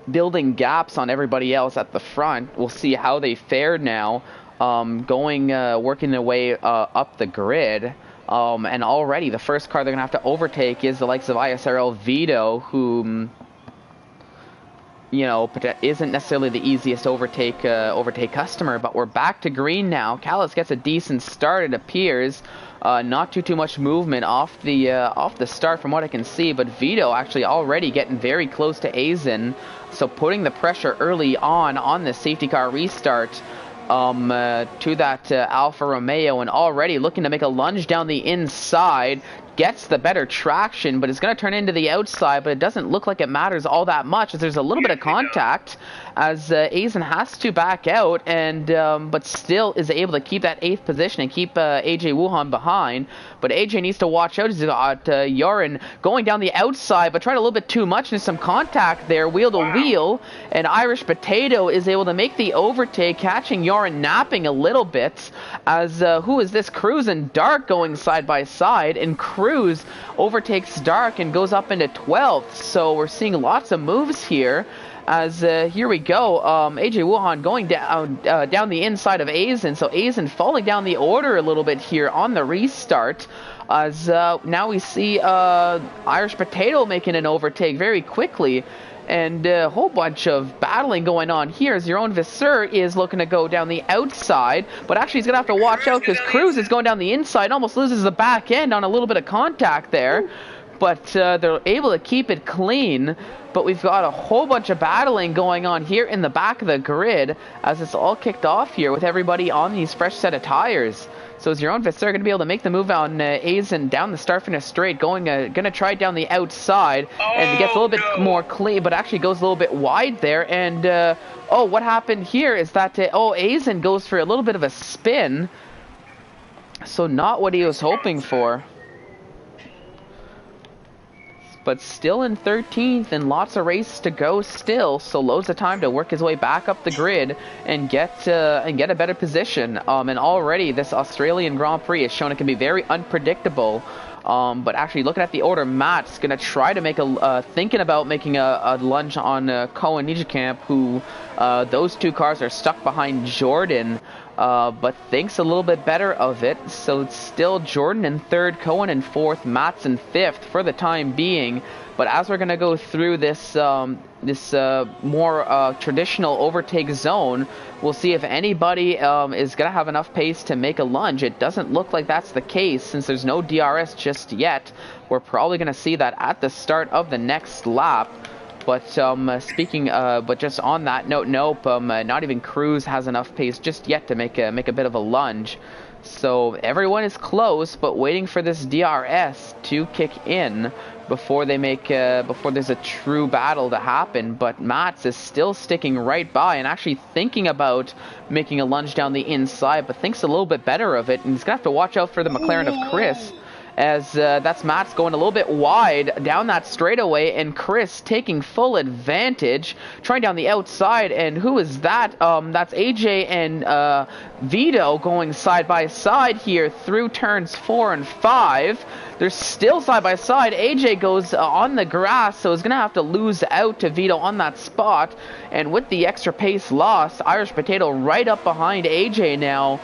building gaps on everybody else at the front. We'll see how they fare now, working their way up the grid. And already the first car they're going to have to overtake is the likes of ISRL Vito, whom, isn't necessarily the easiest overtake customer. But we're back to green now. Callis gets a decent start, it appears. Not too much movement off the start from what I can see, but Vito actually already getting very close to Azen, so putting the pressure early on the safety car restart to that Alfa Romeo, and already looking to make a lunge down the inside. Gets the better traction, but it's going to turn into the outside, but it doesn't look like it matters all that much, as there's a little bit of contact, as Azen has to back out, and but still is able to keep that 8th position and keep AJ Wuhan behind. But AJ needs to watch out. He's got Joran going down the outside, but tried a little bit too much, and there's some contact there, wheel to wheel, and Irish Potato is able to make the overtake, catching Joran napping a little bit, as who is this? Cruz and Dark going side by side, and Cruz overtakes Dark and goes up into 12th. So we're seeing lots of moves here, As here we go, AJ Wuhan going down down the inside of Aizen, so Aizen falling down the order a little bit here on the restart. As now we see Irish Potato making an overtake very quickly, and a whole bunch of battling going on here. As your own Visser is looking to go down the outside, but actually he's gonna have to watch out because Cruz is going down the inside, almost loses the back end on a little bit of contact there. But they're able to keep it clean. But we've got a whole bunch of battling going on here in the back of the grid as it's all kicked off here with everybody on these fresh set of tires. So is your own Visser going to be able to make the move on Aizen down the start finish straight, going to try it down the outside, and it gets a little bit more clean, but actually goes a little bit wide there. And oh, what happened here is that Aizen goes for a little bit of a spin, so not what he was hoping for. But still in 13th and lots of race to go still, so loads of time to work his way back up the grid and get a better position. And already this Australian Grand Prix has shown it can be very unpredictable. But actually looking at the order, Matt's gonna try to make thinking about making a lunge on Cohen Nijikamp, who those two cars are stuck behind Jordan. But thinks a little bit better of it. So it's still Jordan in third, Cohen in fourth, Mats in fifth for the time being. But as we're going to go through this more traditional overtake zone, we'll see if anybody is going to have enough pace to make a lunge. It doesn't look like that's the case since there's no DRS just yet. We're probably going to see that at the start of the next lap. But but just on that note, nope. Not even Cruz has enough pace just yet to make a bit of a lunge. So everyone is close, but waiting for this DRS to kick in before they before there's a true battle to happen. But Mats is still sticking right by and actually thinking about making a lunge down the inside, but thinks a little bit better of it, and he's gonna have to watch out for the McLaren of Chris. As that's Mats going a little bit wide down that straightaway, and Chris taking full advantage, trying down the outside. And who is that? That's AJ and Vito going side by side here through turns 4 and 5. They're still side by side. AJ goes on the grass, so is going to have to lose out to Vito on that spot. And with the extra pace lost, Irish Potato right up behind AJ now.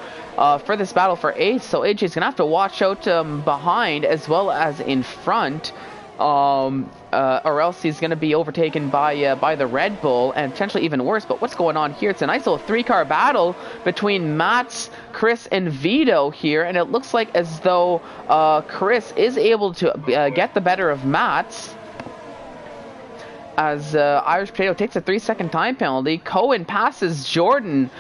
For this battle for 8th, so AJ's gonna have to watch out behind as well as in front, or else he's gonna be overtaken by the Red Bull, and potentially even worse. But what's going on here? It's a nice little 3-car battle between Mats, Chris, and Vito here, and it looks like as though Chris is able to get the better of Mats. As Irish Potato takes a 3-second time penalty, Cohen passes Jordan.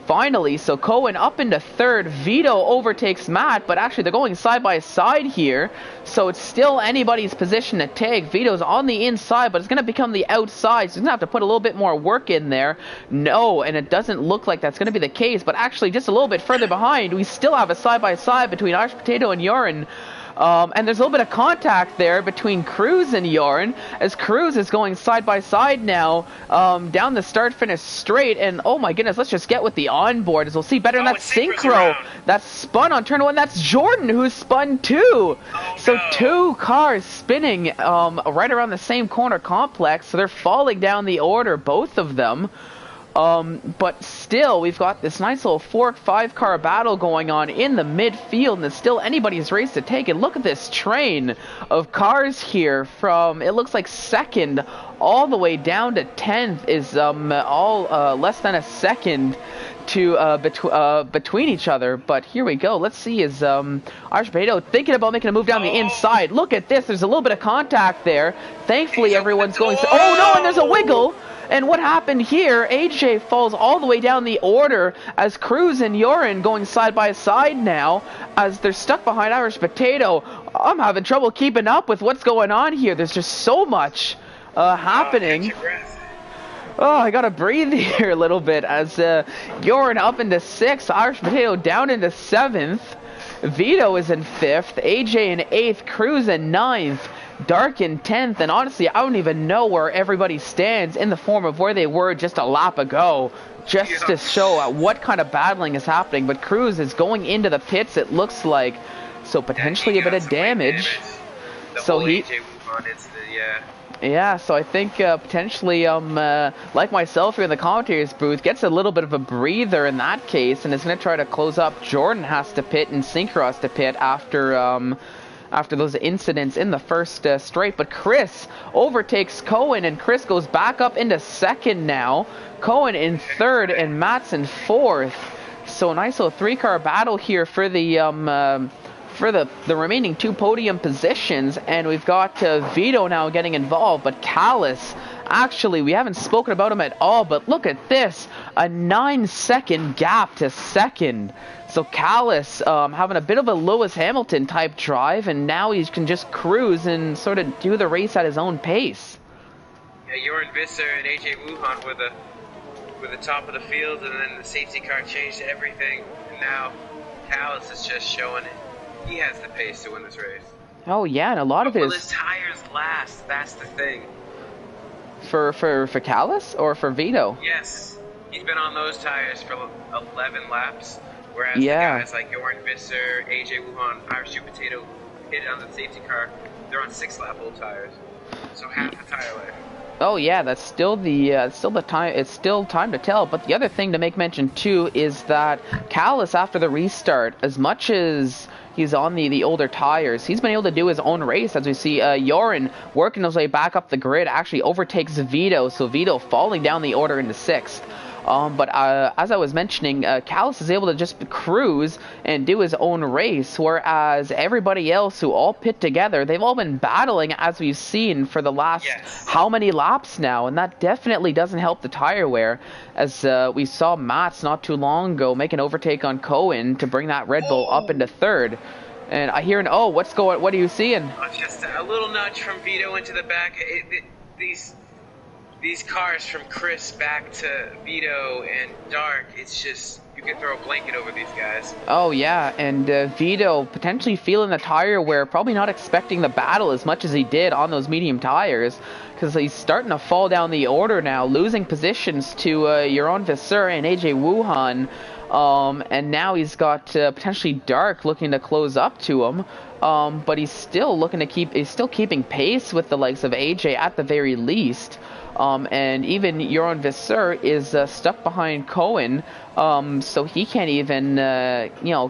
Finally, so Cohen up into third, Vito overtakes Matt, but actually they're going side by side here, so it's still anybody's position to take. Vito's on the inside, but it's going to become the outside, so he's going to have to put a little bit more work in there. No, and it doesn't look like that's going to be the case, but actually just a little bit further behind, we still have a side by side between Irish Potato and Yorin. And there's a little bit of contact there between Cruz and Yorin, as Cruz is going side by side now down the start-finish straight. And oh my goodness, let's just get with the onboard, as we'll see better in that synchro. That's spun on turn 1. That's Jordan who's spun too. So 2 cars spinning right around the same corner complex, so they're falling down the order, both of them. But still, we've got this nice little 4-5-car battle going on in the midfield, and it's still anybody's race to take. And look at this train of cars here from, it looks like 2nd all the way down to 10th is all less than a second to between each other. But here we go. Let's see, is Irish Potato thinking about making a move down the inside. Look at this. There's a little bit of contact there. Thankfully, everyone's going... Oh, no, and there's a wiggle. And what happened here, AJ falls all the way down the order as Cruz and Yorin going side by side now as they're stuck behind Irish Potato. I'm having trouble keeping up with what's going on here. There's just so much happening. Oh, I gotta breathe here a little bit as Yorin up into 6th, Irish Potato down into 7th. Vito is in 5th, AJ in 8th, Cruz in 9th. Dark in 10th, and honestly, I don't even know where everybody stands in the form of where they were just a lap ago, just to show what kind of battling is happening. But Cruz is going into the pits, it looks like, so potentially a bit of damage. So he... Yeah, so I think potentially, like myself here in the commentator's booth, gets a little bit of a breather in that case, and is going to try to close up. Jordan has to pit, and Synchro has to pit after those incidents in the first straight. But Chris overtakes Cohen, and Chris goes back up into second now. Cohen in third, and Matt's in fourth. So a nice little three-car battle here for the remaining two podium positions, and we've got Vito now getting involved, but Callis, actually, we haven't spoken about him at all, but look at this, a 9-second gap to second. So Callis having a bit of a Lewis Hamilton type drive, and now he can just cruise and sort of do the race at his own pace. Yeah, Jordan Visser and AJ Wuhan were the top of the field, and then the safety car changed everything, and now Callis is just showing it. He has the pace to win this race. Oh yeah, and a lot of will his tires last? That's the thing. For Callis or for Vito? Yes, he's been on those tires for 11 laps, whereas the guys like Jordan Visser, AJ Wuhan, Irish Sweet Potato hit it on the safety car. They're on 6-lap old tires, so half the tire life. Oh yeah, that's still the time. It's still time to tell. But the other thing to make mention too is that Callis, after the restart, as much as he's on the older tires, he's been able to do his own race, as we see Joran working his way back up the grid, actually overtakes Vito, so Vito falling down the order into 6th. But as I was mentioning, Callis is able to just cruise and do his own race, whereas everybody else who all pit together, they've all been battling, as we've seen, for the last how many laps now, and that definitely doesn't help the tire wear, as we saw Mats not too long ago make an overtake on Cohen to bring that Red Bull up into 3rd. And I hear what are you seeing? Just a little nudge from Vito into the back. These cars from Chris back to Vito and Dark, it's just, you can throw a blanket over these guys. Oh yeah, and Vito potentially feeling the tire wear, probably not expecting the battle as much as he did on those medium tires, because he's starting to fall down the order now, losing positions to Jeroen Visser and AJ Wuhan, and now he's got potentially Dark looking to close up to him. But he's still keeping pace with the likes of AJ at the very least. And even Jeroen Visser is stuck behind Cohen, so he can't even,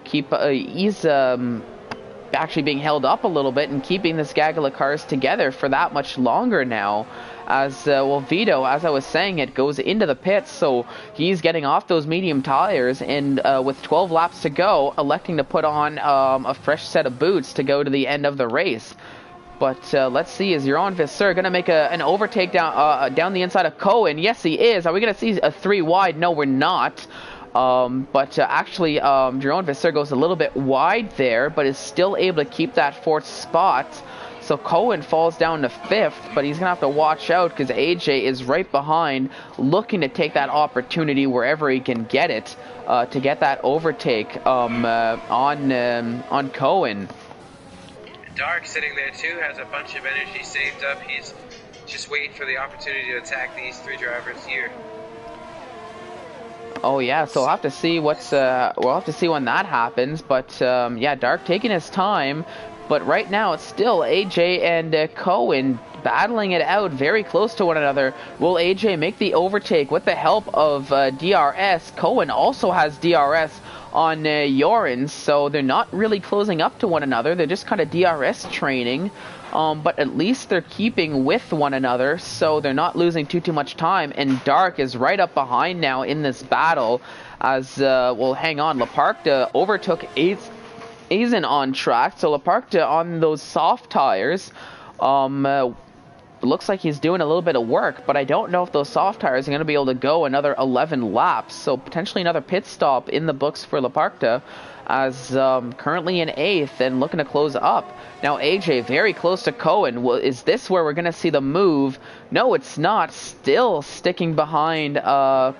keep. He's actually being held up a little bit and keeping this gaggle of cars together for that much longer now. As Vito, as I was saying, it goes into the pits, so he's getting off those medium tires, and with 12 laps to go, electing to put on a fresh set of boots to go to the end of the race. But let's see, is Jeroen Visser going to make an overtake down the inside of Cohen? Yes, he is. Are we going to see a 3 wide? No, we're not. Actually, Jeroen Visser goes a little bit wide there, but is still able to keep that 4th spot. So Cohen falls down to 5th, but he's going to have to watch out because AJ is right behind, looking to take that opportunity wherever he can get it to get that overtake on Cohen. Dark sitting there too, has a bunch of energy saved up. He's just waiting for the opportunity to attack these 3 drivers here. Oh yeah, so we'll have to see we'll have to see when that happens. But yeah, Dark taking his time. But right now it's still AJ and Cohen battling it out very close to one another. Will AJ make the overtake with the help of DRS? Cohen also has DRS on Joran, so they're not really closing up to one another. They're just kind of DRS training, but at least they're keeping with one another, so they're not losing too much time. And Dark is right up behind now in this battle, as hang on, Laparkta overtook Aizen on track, so Laparkta on those soft tires. Looks like he's doing a little bit of work, but I don't know if those soft tires are going to be able to go another 11 laps, so potentially another pit stop in the books for Laparkta, as currently in 8th and looking to close up. Now AJ very close to Cohen. Well, is this where we're going to see the move? No, it's not. Still sticking behind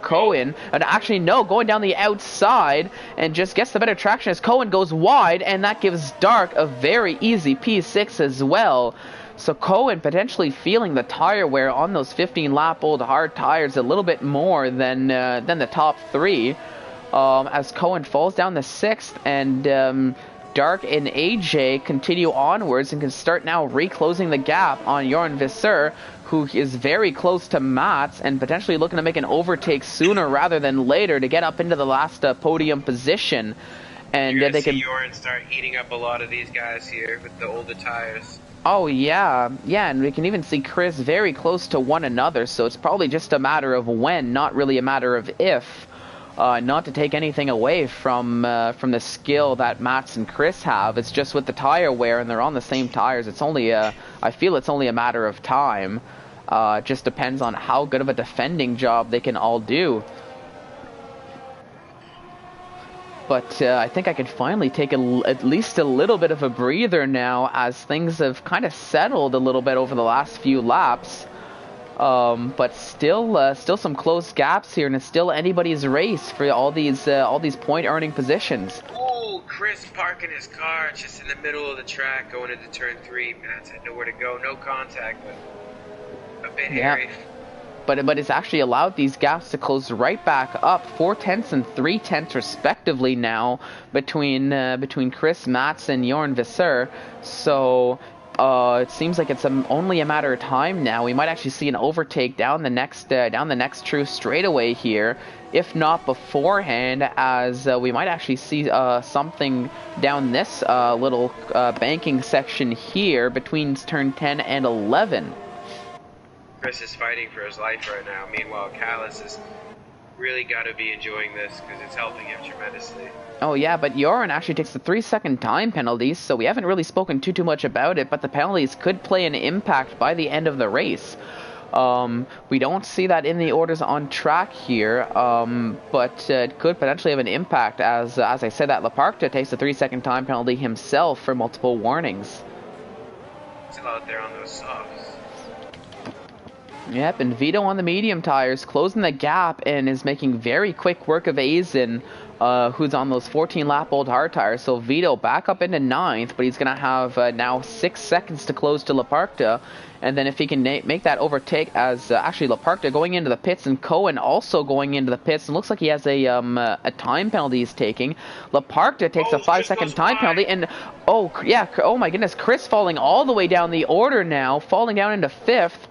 Cohen. And actually, no, going down the outside and just gets the better traction as Cohen goes wide, and that gives Dark a very easy P6 as well. So Cohen potentially feeling the tire wear on those 15-lap-old hard tires a little bit more than the top 3, as Cohen falls down the 6th, and Dark and AJ continue onwards and can start now reclosing the gap on Joran Visser, who is very close to Mats and potentially looking to make an overtake sooner rather than later to get up into the last podium position. And You're they see can. Joran start heating up a lot of these guys here with the older tires. Oh yeah, and we can even see Chris very close to one another, so it's probably just a matter of when, not really a matter of if. Not to take anything away from the skill that Mats and Chris have, it's just with the tire wear and they're on the same tires. It's only I feel it's only a matter of time. It just depends on how good of a defending job they can all do. But I think I can finally take at least a little bit of a breather now, as things have kind of settled a little bit over the last few laps. But still some close gaps here, and it's still anybody's race for all these point-earning positions. Oh, Chris parking his car just in the middle of the track going into turn 3. Matt had nowhere to go, no contact, but a bit hairy. But it's actually allowed these gaps to close right back up, 4/10 and 3/10 respectively now between Chris, Mats, and Joran Visser. So it seems like it's only a matter of time now. We might actually see an overtake down the next true straightaway here, if not beforehand, as we might actually see something down this little banking section here between turn 10 and 11. Chris is fighting for his life right now. Meanwhile, Callis has really got to be enjoying this because it's helping him tremendously. Oh yeah, but Joran actually takes the 3-second time penalties, so we haven't really spoken too much about it, but the penalties could play an impact by the end of the race. We don't see that in the orders on track here, but it could potentially have an impact, as I said, that Laparta takes the 3-second time penalty himself for multiple warnings. Still out there on those softs. Yep, and Vito on the medium tires, closing the gap and is making very quick work of Aizen, who's on those 14-lap-old hard tires. So Vito back up into 9th, but he's going to have now 6 seconds to close to Laparta. And then if he can make that overtake, as actually Laparta going into the pits and Cohen also going into the pits, and looks like he has a time penalty he's taking. Laparta takes a 5-second time penalty, and oh my goodness, Chris falling all the way down the order now, falling down into 5th.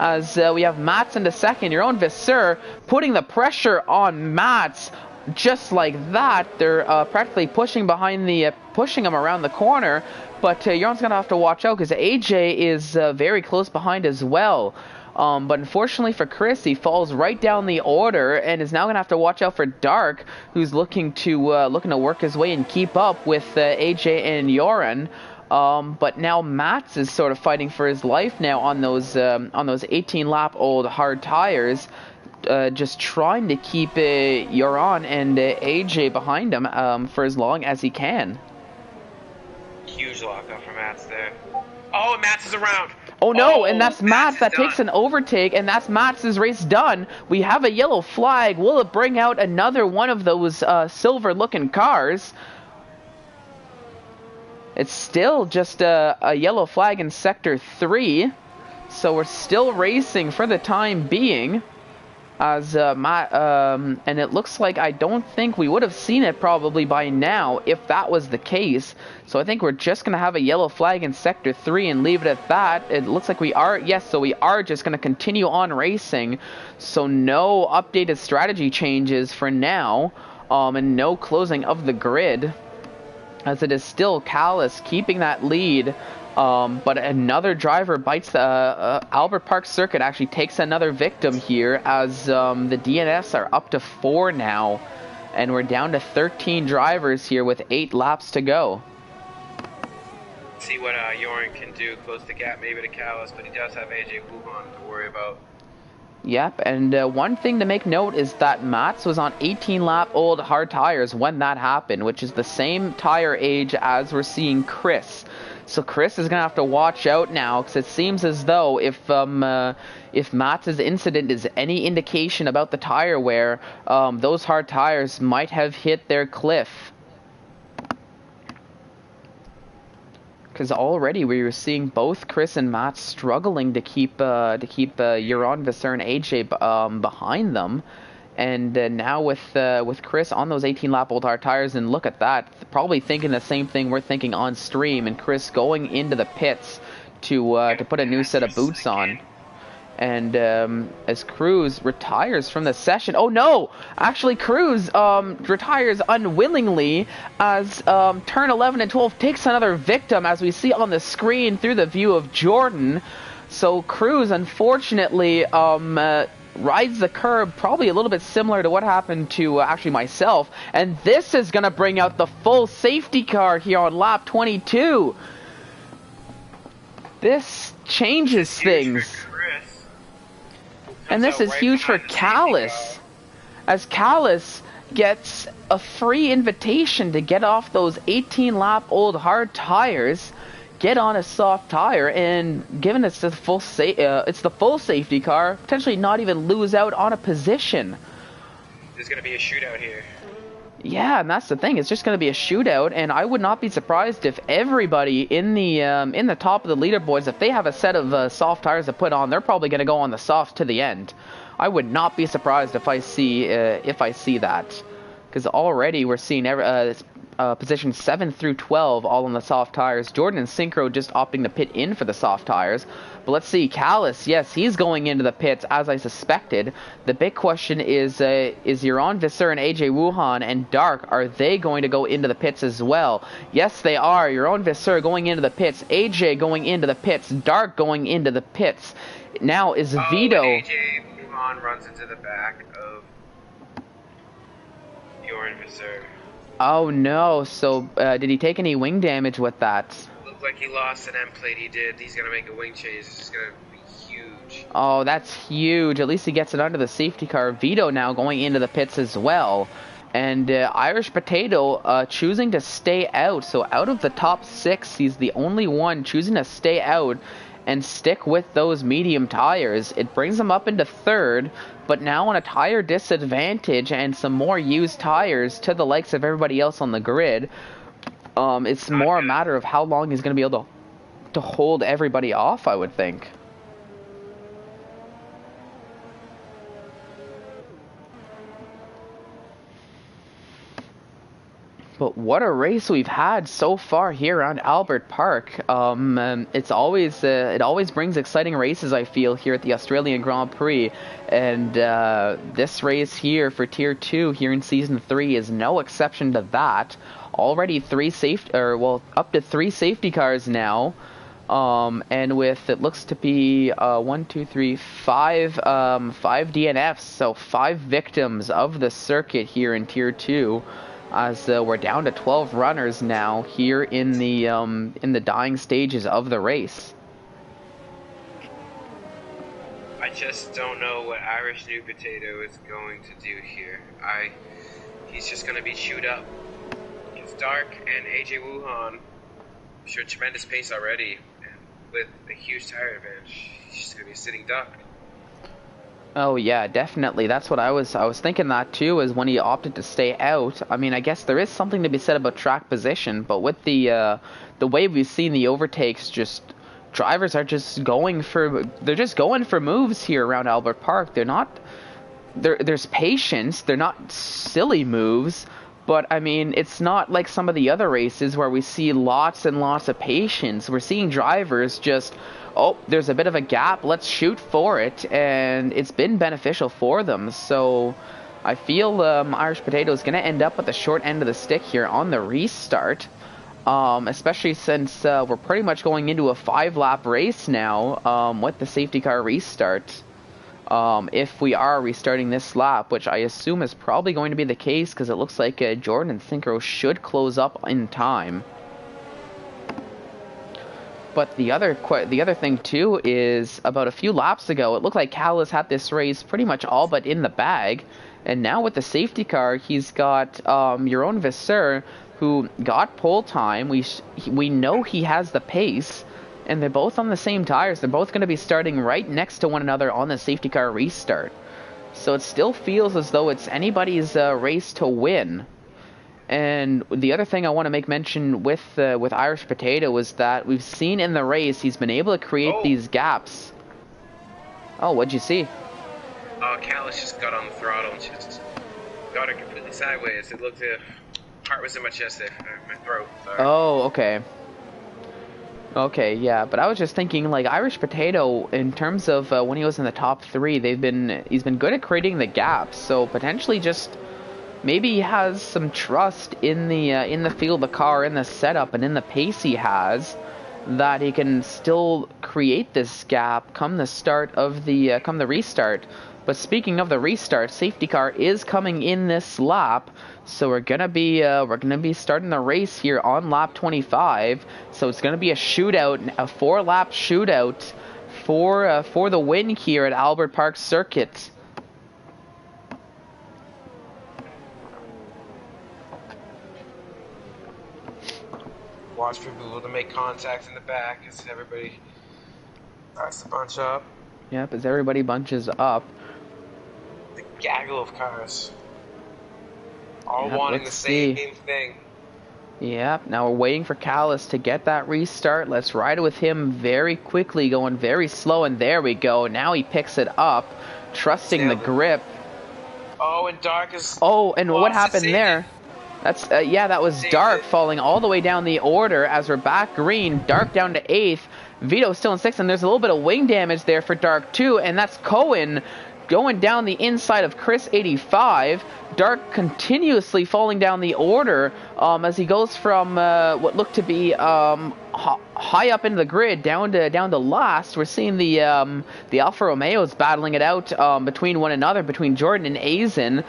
As we have Mats into 2nd, Joran Visser putting the pressure on Mats just like that. They're practically pushing him around the corner, but Joran's going to have to watch out because AJ is very close behind as well. But unfortunately for Chris, he falls right down the order and is now going to have to watch out for Dark, who's looking to work his way and keep up with AJ and Joran. But now Mats is sort of fighting for his life now on those 18-lap-old hard tires, just trying to keep Joran and AJ behind him for as long as he can. Huge lockup for Mats there. Oh, and Mats is around. Oh no, and that's Mats that takes an overtake, and that's Mats' race done. We have a yellow flag. Will it bring out another one of those silver-looking cars? It's still just a yellow flag in Sector 3, so we're still racing for the time being. As and it looks like I don't think we would have seen it probably by now if that was the case. So I think we're just going to have a yellow flag in Sector 3 and leave it at that. It looks like we are, yes, so we are just going to continue on racing. So no updated strategy changes for now, and no closing of the grid, as it is still Callis keeping that lead. But another driver bites the Albert Park circuit, actually takes another victim here, as the DNFs are up to 4 now, and we're down to 13 drivers here with 8 laps to go. See what Joran can do, close the gap maybe to Callis, but he does have AJ Wuhan to worry about. Yep, and one thing to make note is that Mats was on 18-lap-old hard tires when that happened, which is the same tire age as we're seeing Chris. So Chris is going to have to watch out now, because it seems as though if Mats' incident is any indication about the tire wear, those hard tires might have hit their cliff. Because already we were seeing both Chris and Mats struggling to keep Joran Visser and AJ behind them. And now with Chris on those 18-lap-old hard tires, and look at that, probably thinking the same thing we're thinking on stream, and Chris going into the pits to put a new set of boots on. And as Cruz retires from the session, oh no, actually Cruz retires unwillingly as turn 11 and 12 takes another victim, as we see on the screen through the view of Jordan. So Cruz, unfortunately, rides the curb, probably a little bit similar to what happened to actually myself. And this is going to bring out the full safety car here on lap 22. This changes things. And this is huge for Callis, as Callis gets a free invitation to get off those 18-lap-old hard tires, get on a soft tire, and given it's the full safety car, potentially not even lose out on a position. There's going to be a shootout here. Yeah, and that's the thing. It's just going to be a shootout, and I would not be surprised if everybody in the top of the leaderboards, if they have a set of soft tires to put on, they're probably going to go on the softs to the end. I would not be surprised if I see that, because already we're seeing positions 7 through 12 all on the soft tires. Jordan and Synchro just opting to pit in for the soft tires. But let's see, Callis, yes, he's going into the pits as I suspected. The big question is Yaron Visser and AJ Wuhan and Dark, are they going to go into the pits as well? Yes, they are. Yaron Visser going into the pits, AJ going into the pits, Dark going into the pits. Now is Vito. AJ Wuhan runs into the back of Yaron Visser. Oh no, so did he take any wing damage with that? Looked like he lost an end plate, he did. He's going to make a wing change, this is going to be huge. Oh, that's huge. At least he gets it under the safety car. Vito now going into the pits as well. And Irish Potato choosing to stay out. So out of the top 6, he's the only one choosing to stay out and stick with those medium tires. It brings him up into 3rd, but now on a tire disadvantage and some more used tires to the likes of everybody else on the grid. It's more a matter of how long he's going to be able to hold everybody off, I would think. But what a race we've had so far here around Albert Park. It always brings exciting races, I feel, here at the Australian Grand Prix. And this race here for Tier 2 here in Season 3 is no exception to that. Already up to 3 safety cars now. And with, it looks to be 5 DNFs, so 5 victims of the circuit here in Tier 2. As we're down to 12 runners now here in the dying stages of the race. I just don't know what Irish New Potato is going to do here. He's just going to be chewed up. It's Dark and AJ Wuhan showed tremendous pace already, and with a huge tire advantage, he's just going to be a sitting duck. Oh yeah, definitely. That's what I was thinking that too, is when he opted to stay out. I mean, I guess there is something to be said about track position, but with the way we've seen the overtakes, just drivers are just going for moves here around Albert Park. There's patience. They're not silly moves, but I mean, it's not like some of the other races where we see lots and lots of patience. We're seeing drivers just, oh, there's a bit of a gap, let's shoot for it, and it's been beneficial for them. So I feel Irish Potato is going to end up with the short end of the stick here on the restart, especially since we're pretty much going into a 5-lap race now with the safety car restart. If we are restarting this lap, which I assume is probably going to be the case, because it looks like Jordan and Synchro should close up in time. But the other thing too is, about a few laps ago, it looked like Callis had this race pretty much all but in the bag, and now with the safety car, he's got Yaron Visser, who got pole time. We know he has the pace, and they're both on the same tires. They're both going to be starting right next to one another on the safety car restart. So it still feels as though it's anybody's race to win. And the other thing I want to make mention with Irish Potato is that we've seen in the race he's been able to create these gaps. Oh, what'd you see? Oh, Callis just got on the throttle and just got her completely sideways. It looked, heart was in my chest there, my throat. Sorry. Oh, okay. Okay, yeah, but I was just thinking, like, Irish Potato, in terms of when he was in the top 3, he's been good at creating the gaps, so potentially just maybe he has some trust in the feel of the car, in the setup, and in the pace he has, that he can still create this gap come the start of come the restart. But speaking of the restart, safety car is coming in this lap, so we're gonna be starting the race here on lap 25. So it's gonna be a shootout, a 4-lap shootout for the win here at Albert Park Circuit. Watch for people to make contact in the back as everybody starts to bunch up. Yep, as everybody bunches up. The gaggle of cars. All wanting the same thing. Yep, now we're waiting for Callis to get that restart. Let's ride it with him very quickly, going very slow, and there we go. Now he picks it up, trusting the grip. Oh, and Dark is... Oh, and what happened there? That's, yeah, that was Dark falling all the way down the order as we're back green. Dark down to 8th. Vito still in 6th, and there's a little bit of wing damage there for Dark too, and that's Cohen going down the inside of Chris 85. Dark continuously falling down the order as he goes from what looked to be high up into the grid down to last. We're seeing the Alfa Romeos battling it out between one another, between Jordan and Azen.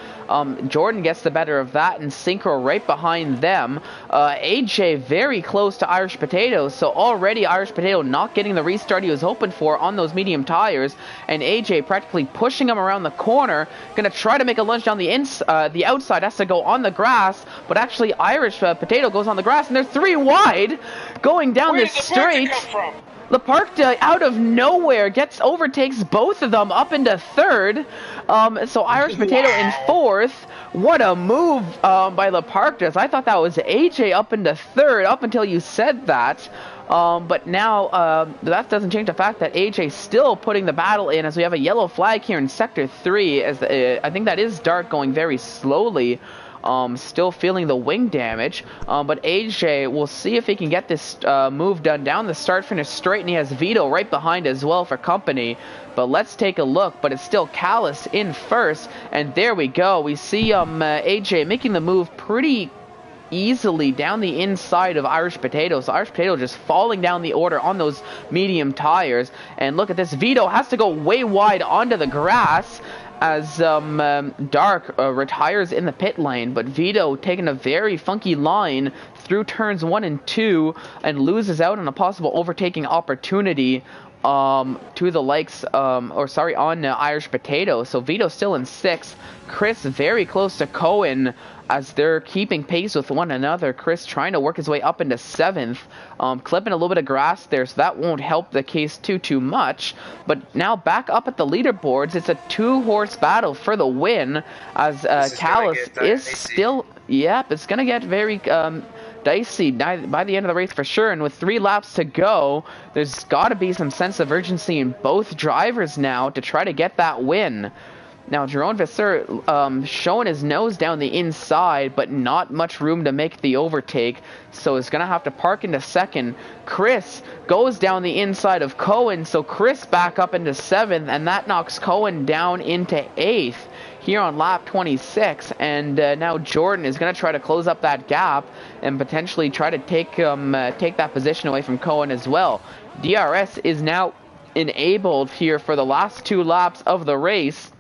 Jordan gets the better of that, and Synchro right behind them. AJ very close to Irish Potato, so already Irish Potato not getting the restart he was hoping for on those medium tires, and AJ practically pushing him around the corner, gonna try to make a lunge down the outside, has to go on the grass, but actually Irish Potato goes on the grass, and they're 3 wide going down this straight. Leparc out of nowhere overtakes both of them up into 3rd. So Irish Potato in 4th. What a move by Leparc. I thought that was AJ up into 3rd up until you said that. But now that doesn't change the fact that AJ still putting the battle in, as we have a yellow flag here in Sector 3. As I think that is Dark going very slowly. Still feeling the wing damage, but AJ will see if he can get this move done down the start-finish straight, and he has Vito right behind as well for company. But let's take a look, but it's still Callis in first, and there we go. We see AJ making the move pretty easily down the inside of Irish Potato. So Irish Potato just falling down the order on those medium tires, and look at this, Vito has to go way wide onto the grass as Dark retires in the pit lane, but Vito taking a very funky line through turns 1 and 2 and loses out on a possible overtaking opportunity to the likes, on Irish Potato. So Vito still in 6th. Chris very close to Cohen as they're keeping pace with one another. Chris trying to work his way up into 7th, clipping a little bit of grass there, so that won't help the case too much. But now back up at the leaderboards, it's a 2-horse battle for the win, as Callis is still, yep, it's gonna get very dicey by the end of the race for sure. And with 3 laps to go, there's got to be some sense of urgency in both drivers now to try to get that win. Now, Jerome Vasseur showing his nose down the inside, but not much room to make the overtake, so he's going to have to park into 2nd. Chris goes down the inside of Cohen, so Chris back up into 7th, and that knocks Cohen down into 8th here on lap 26. And now Jordan is going to try to close up that gap and potentially try to take that position away from Cohen as well. DRS is now enabled here for the last 2 laps of the race.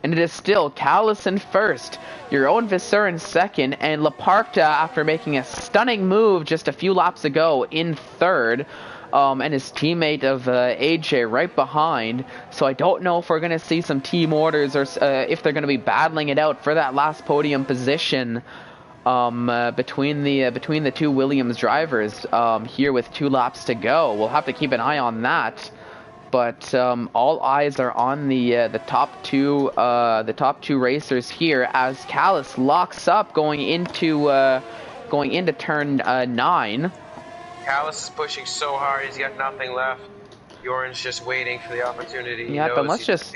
And it is still Callis in first, your own Vasseur in second, and Leparc, after making a stunning move just a few laps ago, in third, and his teammate of AJ right behind. So I don't know if we're going to see some team orders or if they're going to be battling it out for that last podium position between the 2 Williams drivers here with 2 laps to go. We'll have to keep an eye on that. But all eyes are on the top two racers here as Callis locks up going into turn 9. Callis is pushing so hard; he's got nothing left. Jordan's just waiting for the opportunity. Yeah, but let's just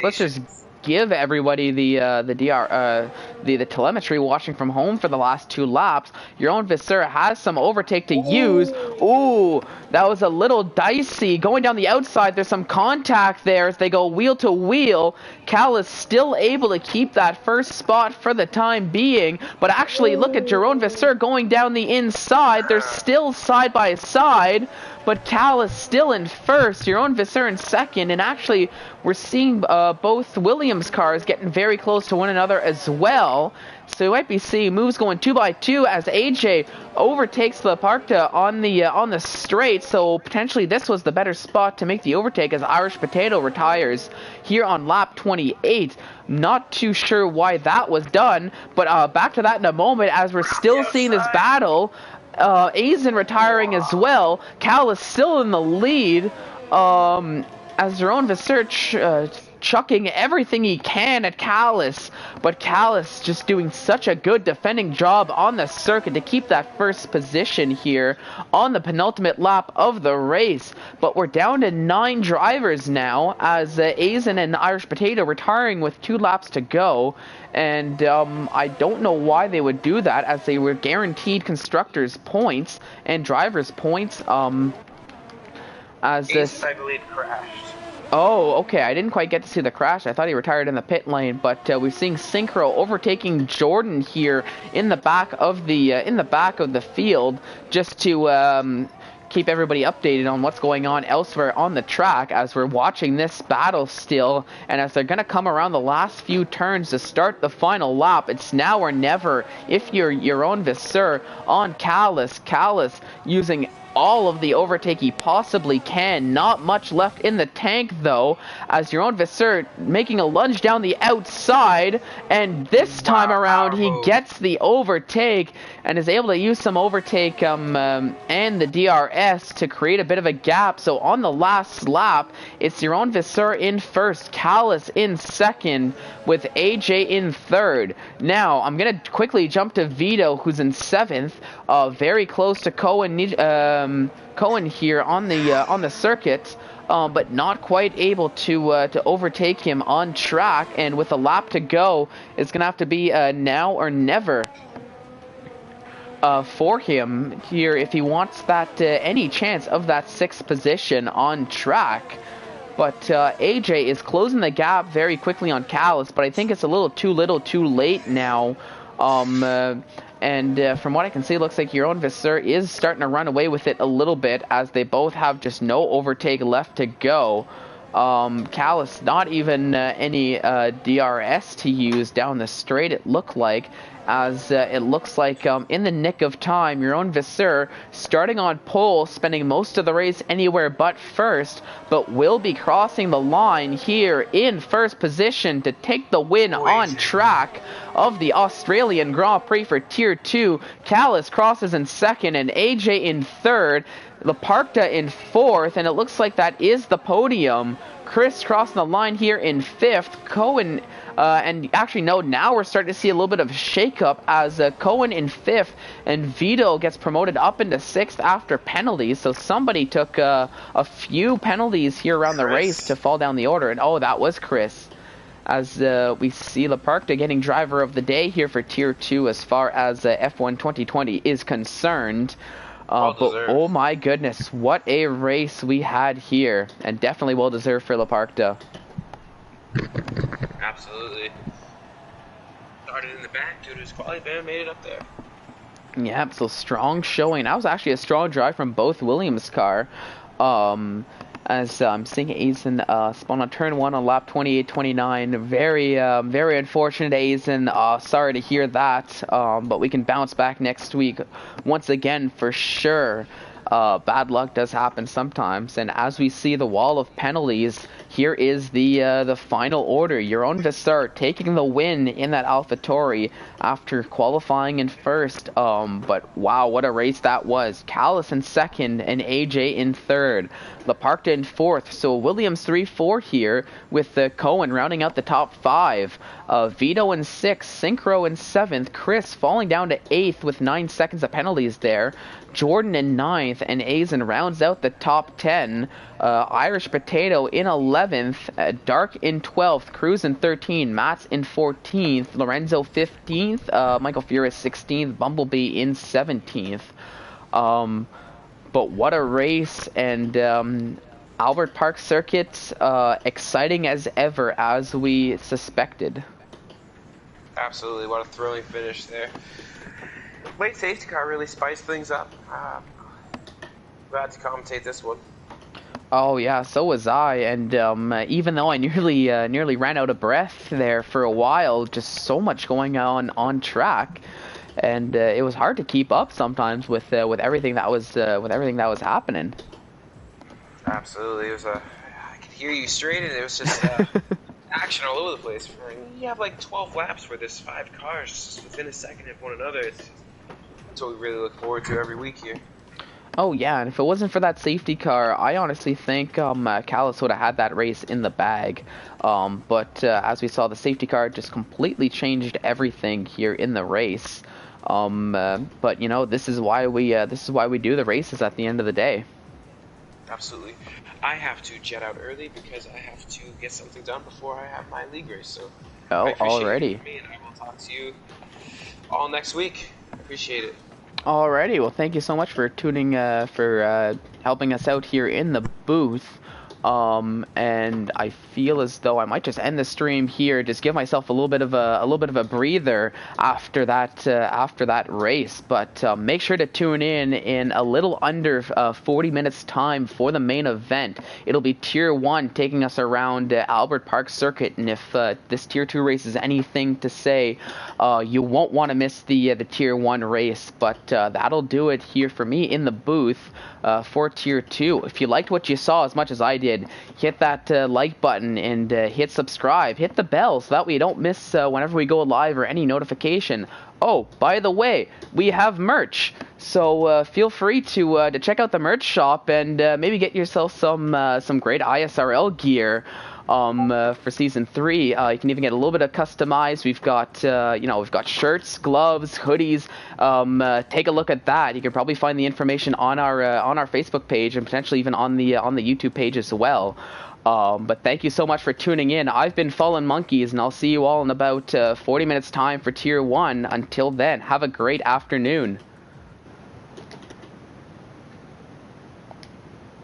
give everybody the telemetry watching from home for the last 2 laps. Your own Visser has some overtake to use. Ooh, that was a little dicey. Going down the outside, there's some contact there as they go wheel to wheel. Cal is still able to keep that first spot for the time being, but actually look at Jerome Visser going down the inside. They're still side by side, but Cal is still in first, your own Visser in second, and actually we're seeing both Williams cars getting very close to one another as well. So you might be seeing moves going 2 by 2 as AJ overtakes Laparta on the straight. So potentially this was the better spot to make the overtake as Irish Potato retires here on lap 28. Not too sure why that was done, but back to that in a moment as we're still seeing this battle. Aizen retiring as well. Cal is still in the lead. As their own Visser chucking everything he can at Callis, but Callis just doing such a good defending job on the circuit to keep that first position here on the penultimate lap of the race. But we're down to 9 drivers now as Aizen and Irish Potato retiring with 2 laps to go. And I don't know why they would do that, as they were guaranteed constructors points and drivers points. As this, I believe, crashed. Oh, okay. I didn't quite get to see the crash. I thought he retired in the pit lane, but we're seeing Synchro overtaking Jordan here in the back of the field, just to keep everybody updated on what's going on elsewhere on the track as we're watching this battle still. And as they're going to come around the last few turns to start the final lap, it's now or never if you're your own Visser on Callis using all of the overtake he possibly can. Not much left in the tank though, as your own Visser making a lunge down the outside, and this time around he gets the overtake and is able to use some overtake and the DRS to create a bit of a gap. So on the last lap, it's your own Visser in first, Callis in second, with AJ in third. Now I'm gonna quickly jump to Vito, who's in seventh, very close to Cohen here on the circuit, but not quite able to overtake him on track. And with a lap to go, it's gonna have to be now or never for him here if he wants that any chance of that 6th position on track. But AJ is closing the gap very quickly on Callis, but I think it's a little too late now. And from what I can see, it looks like your own Visser is starting to run away with it a little bit, as they both have just no overtake left to go. Callis not even any DRS to use down the straight, it looked like, as it looks like in the nick of time, your own Visser starting on pole, spending most of the race anywhere but first, but will be crossing the line here in first position to take the win on track of the Australian Grand Prix for Tier 2. Callis crosses in second and AJ in third. Laparta in fourth, and it looks like that is the podium. Chris crossing the line here in fifth. Cohen, and actually no, now we're starting to see a little bit of shakeup as Cohen in fifth, and Vito gets promoted up into sixth after penalties. So somebody took a few penalties here around the race to fall down the order, and oh, that was Chris. As we see Laparta getting driver of the day here for Tier 2 as far as F1 2020 is concerned. But oh my goodness, what a race we had here, and definitely well deserved for Laparta. Absolutely. Started in the back due to his quality, but made it up there. Yeah, so strong showing. That was actually a strong drive from both Williams' car. As I'm seeing Aizen spawn on turn 1 on lap 28-29. Very unfortunate, Aizen. Sorry to hear that, but we can bounce back next week once again for sure. Bad luck does happen sometimes, and as we see the wall of penalties, here is the final order. Your own Visser taking the win in that AlphaTauri after qualifying in first. But wow, what a race that was. Callis in second and AJ in third. Laparta in fourth. So Williams 3-4 here, with Cohen rounding out the top 5. Vito in sixth. Synchro in seventh. Chris falling down to 8th with 9 seconds of penalties there. Jordan in 9th. 9th, and Aizen rounds out the top 10. Irish Potato in 11th, Dark in 12th, Cruz in 13th, Matt's in 14th, Lorenzo 15th, Michael Furious 16th, Bumblebee in 17th. But what a race, and Albert Park Circuit, exciting as ever, as we suspected. Absolutely, what a thrilling finish there. Late safety car really spiced things up. Glad to commentate this one. Oh yeah, so was I, and even though I nearly ran out of breath there for a while, just so much going on track, and it was hard to keep up sometimes with everything that was happening. Absolutely, it was I could hear you straight, and it was just action all over the place. You have like 12 laps where there's 5 cars just within a second of one another. That's what we really look forward to every week here. Oh yeah, and if it wasn't for that safety car, I honestly think Callis would have had that race in the bag. But as we saw, the safety car just completely changed everything here in the race. But you know, this is why we do the races at the end of the day. Absolutely. I have to jet out early because I have to get something done before I have my league race. So oh, already. And I will talk to you all next week. I appreciate it. Alrighty, well, thank you so much for tuning, for helping us out here in the booth. And I feel as though I might just end the stream here, just give myself a little bit of a breather after that race. But make sure to tune in a little under 40 minutes time for the main event. It'll be Tier 1 taking us around Albert Park Circuit, and if this Tier 2 race is anything to say, you won't want to miss the Tier 1 race. But that'll do it here for me in the booth for Tier 2. If you liked what you saw as much as I did, hit that like button and hit subscribe. Hit the bell so that way you don't miss whenever we go live or any notification. Oh, by the way, we have merch, so feel free to check out the merch shop and maybe get yourself some great ISRL gear. For season 3, you can even get a little bit of customized. We've got we've got shirts, gloves, hoodies. Take a look at that. You can probably find the information on our Facebook page and potentially even on the YouTube page as well. But thank you so much for tuning in. I've been Fallen Monkeys, and I'll see you all in about 40 minutes time for Tier 1. Until then, have a great afternoon.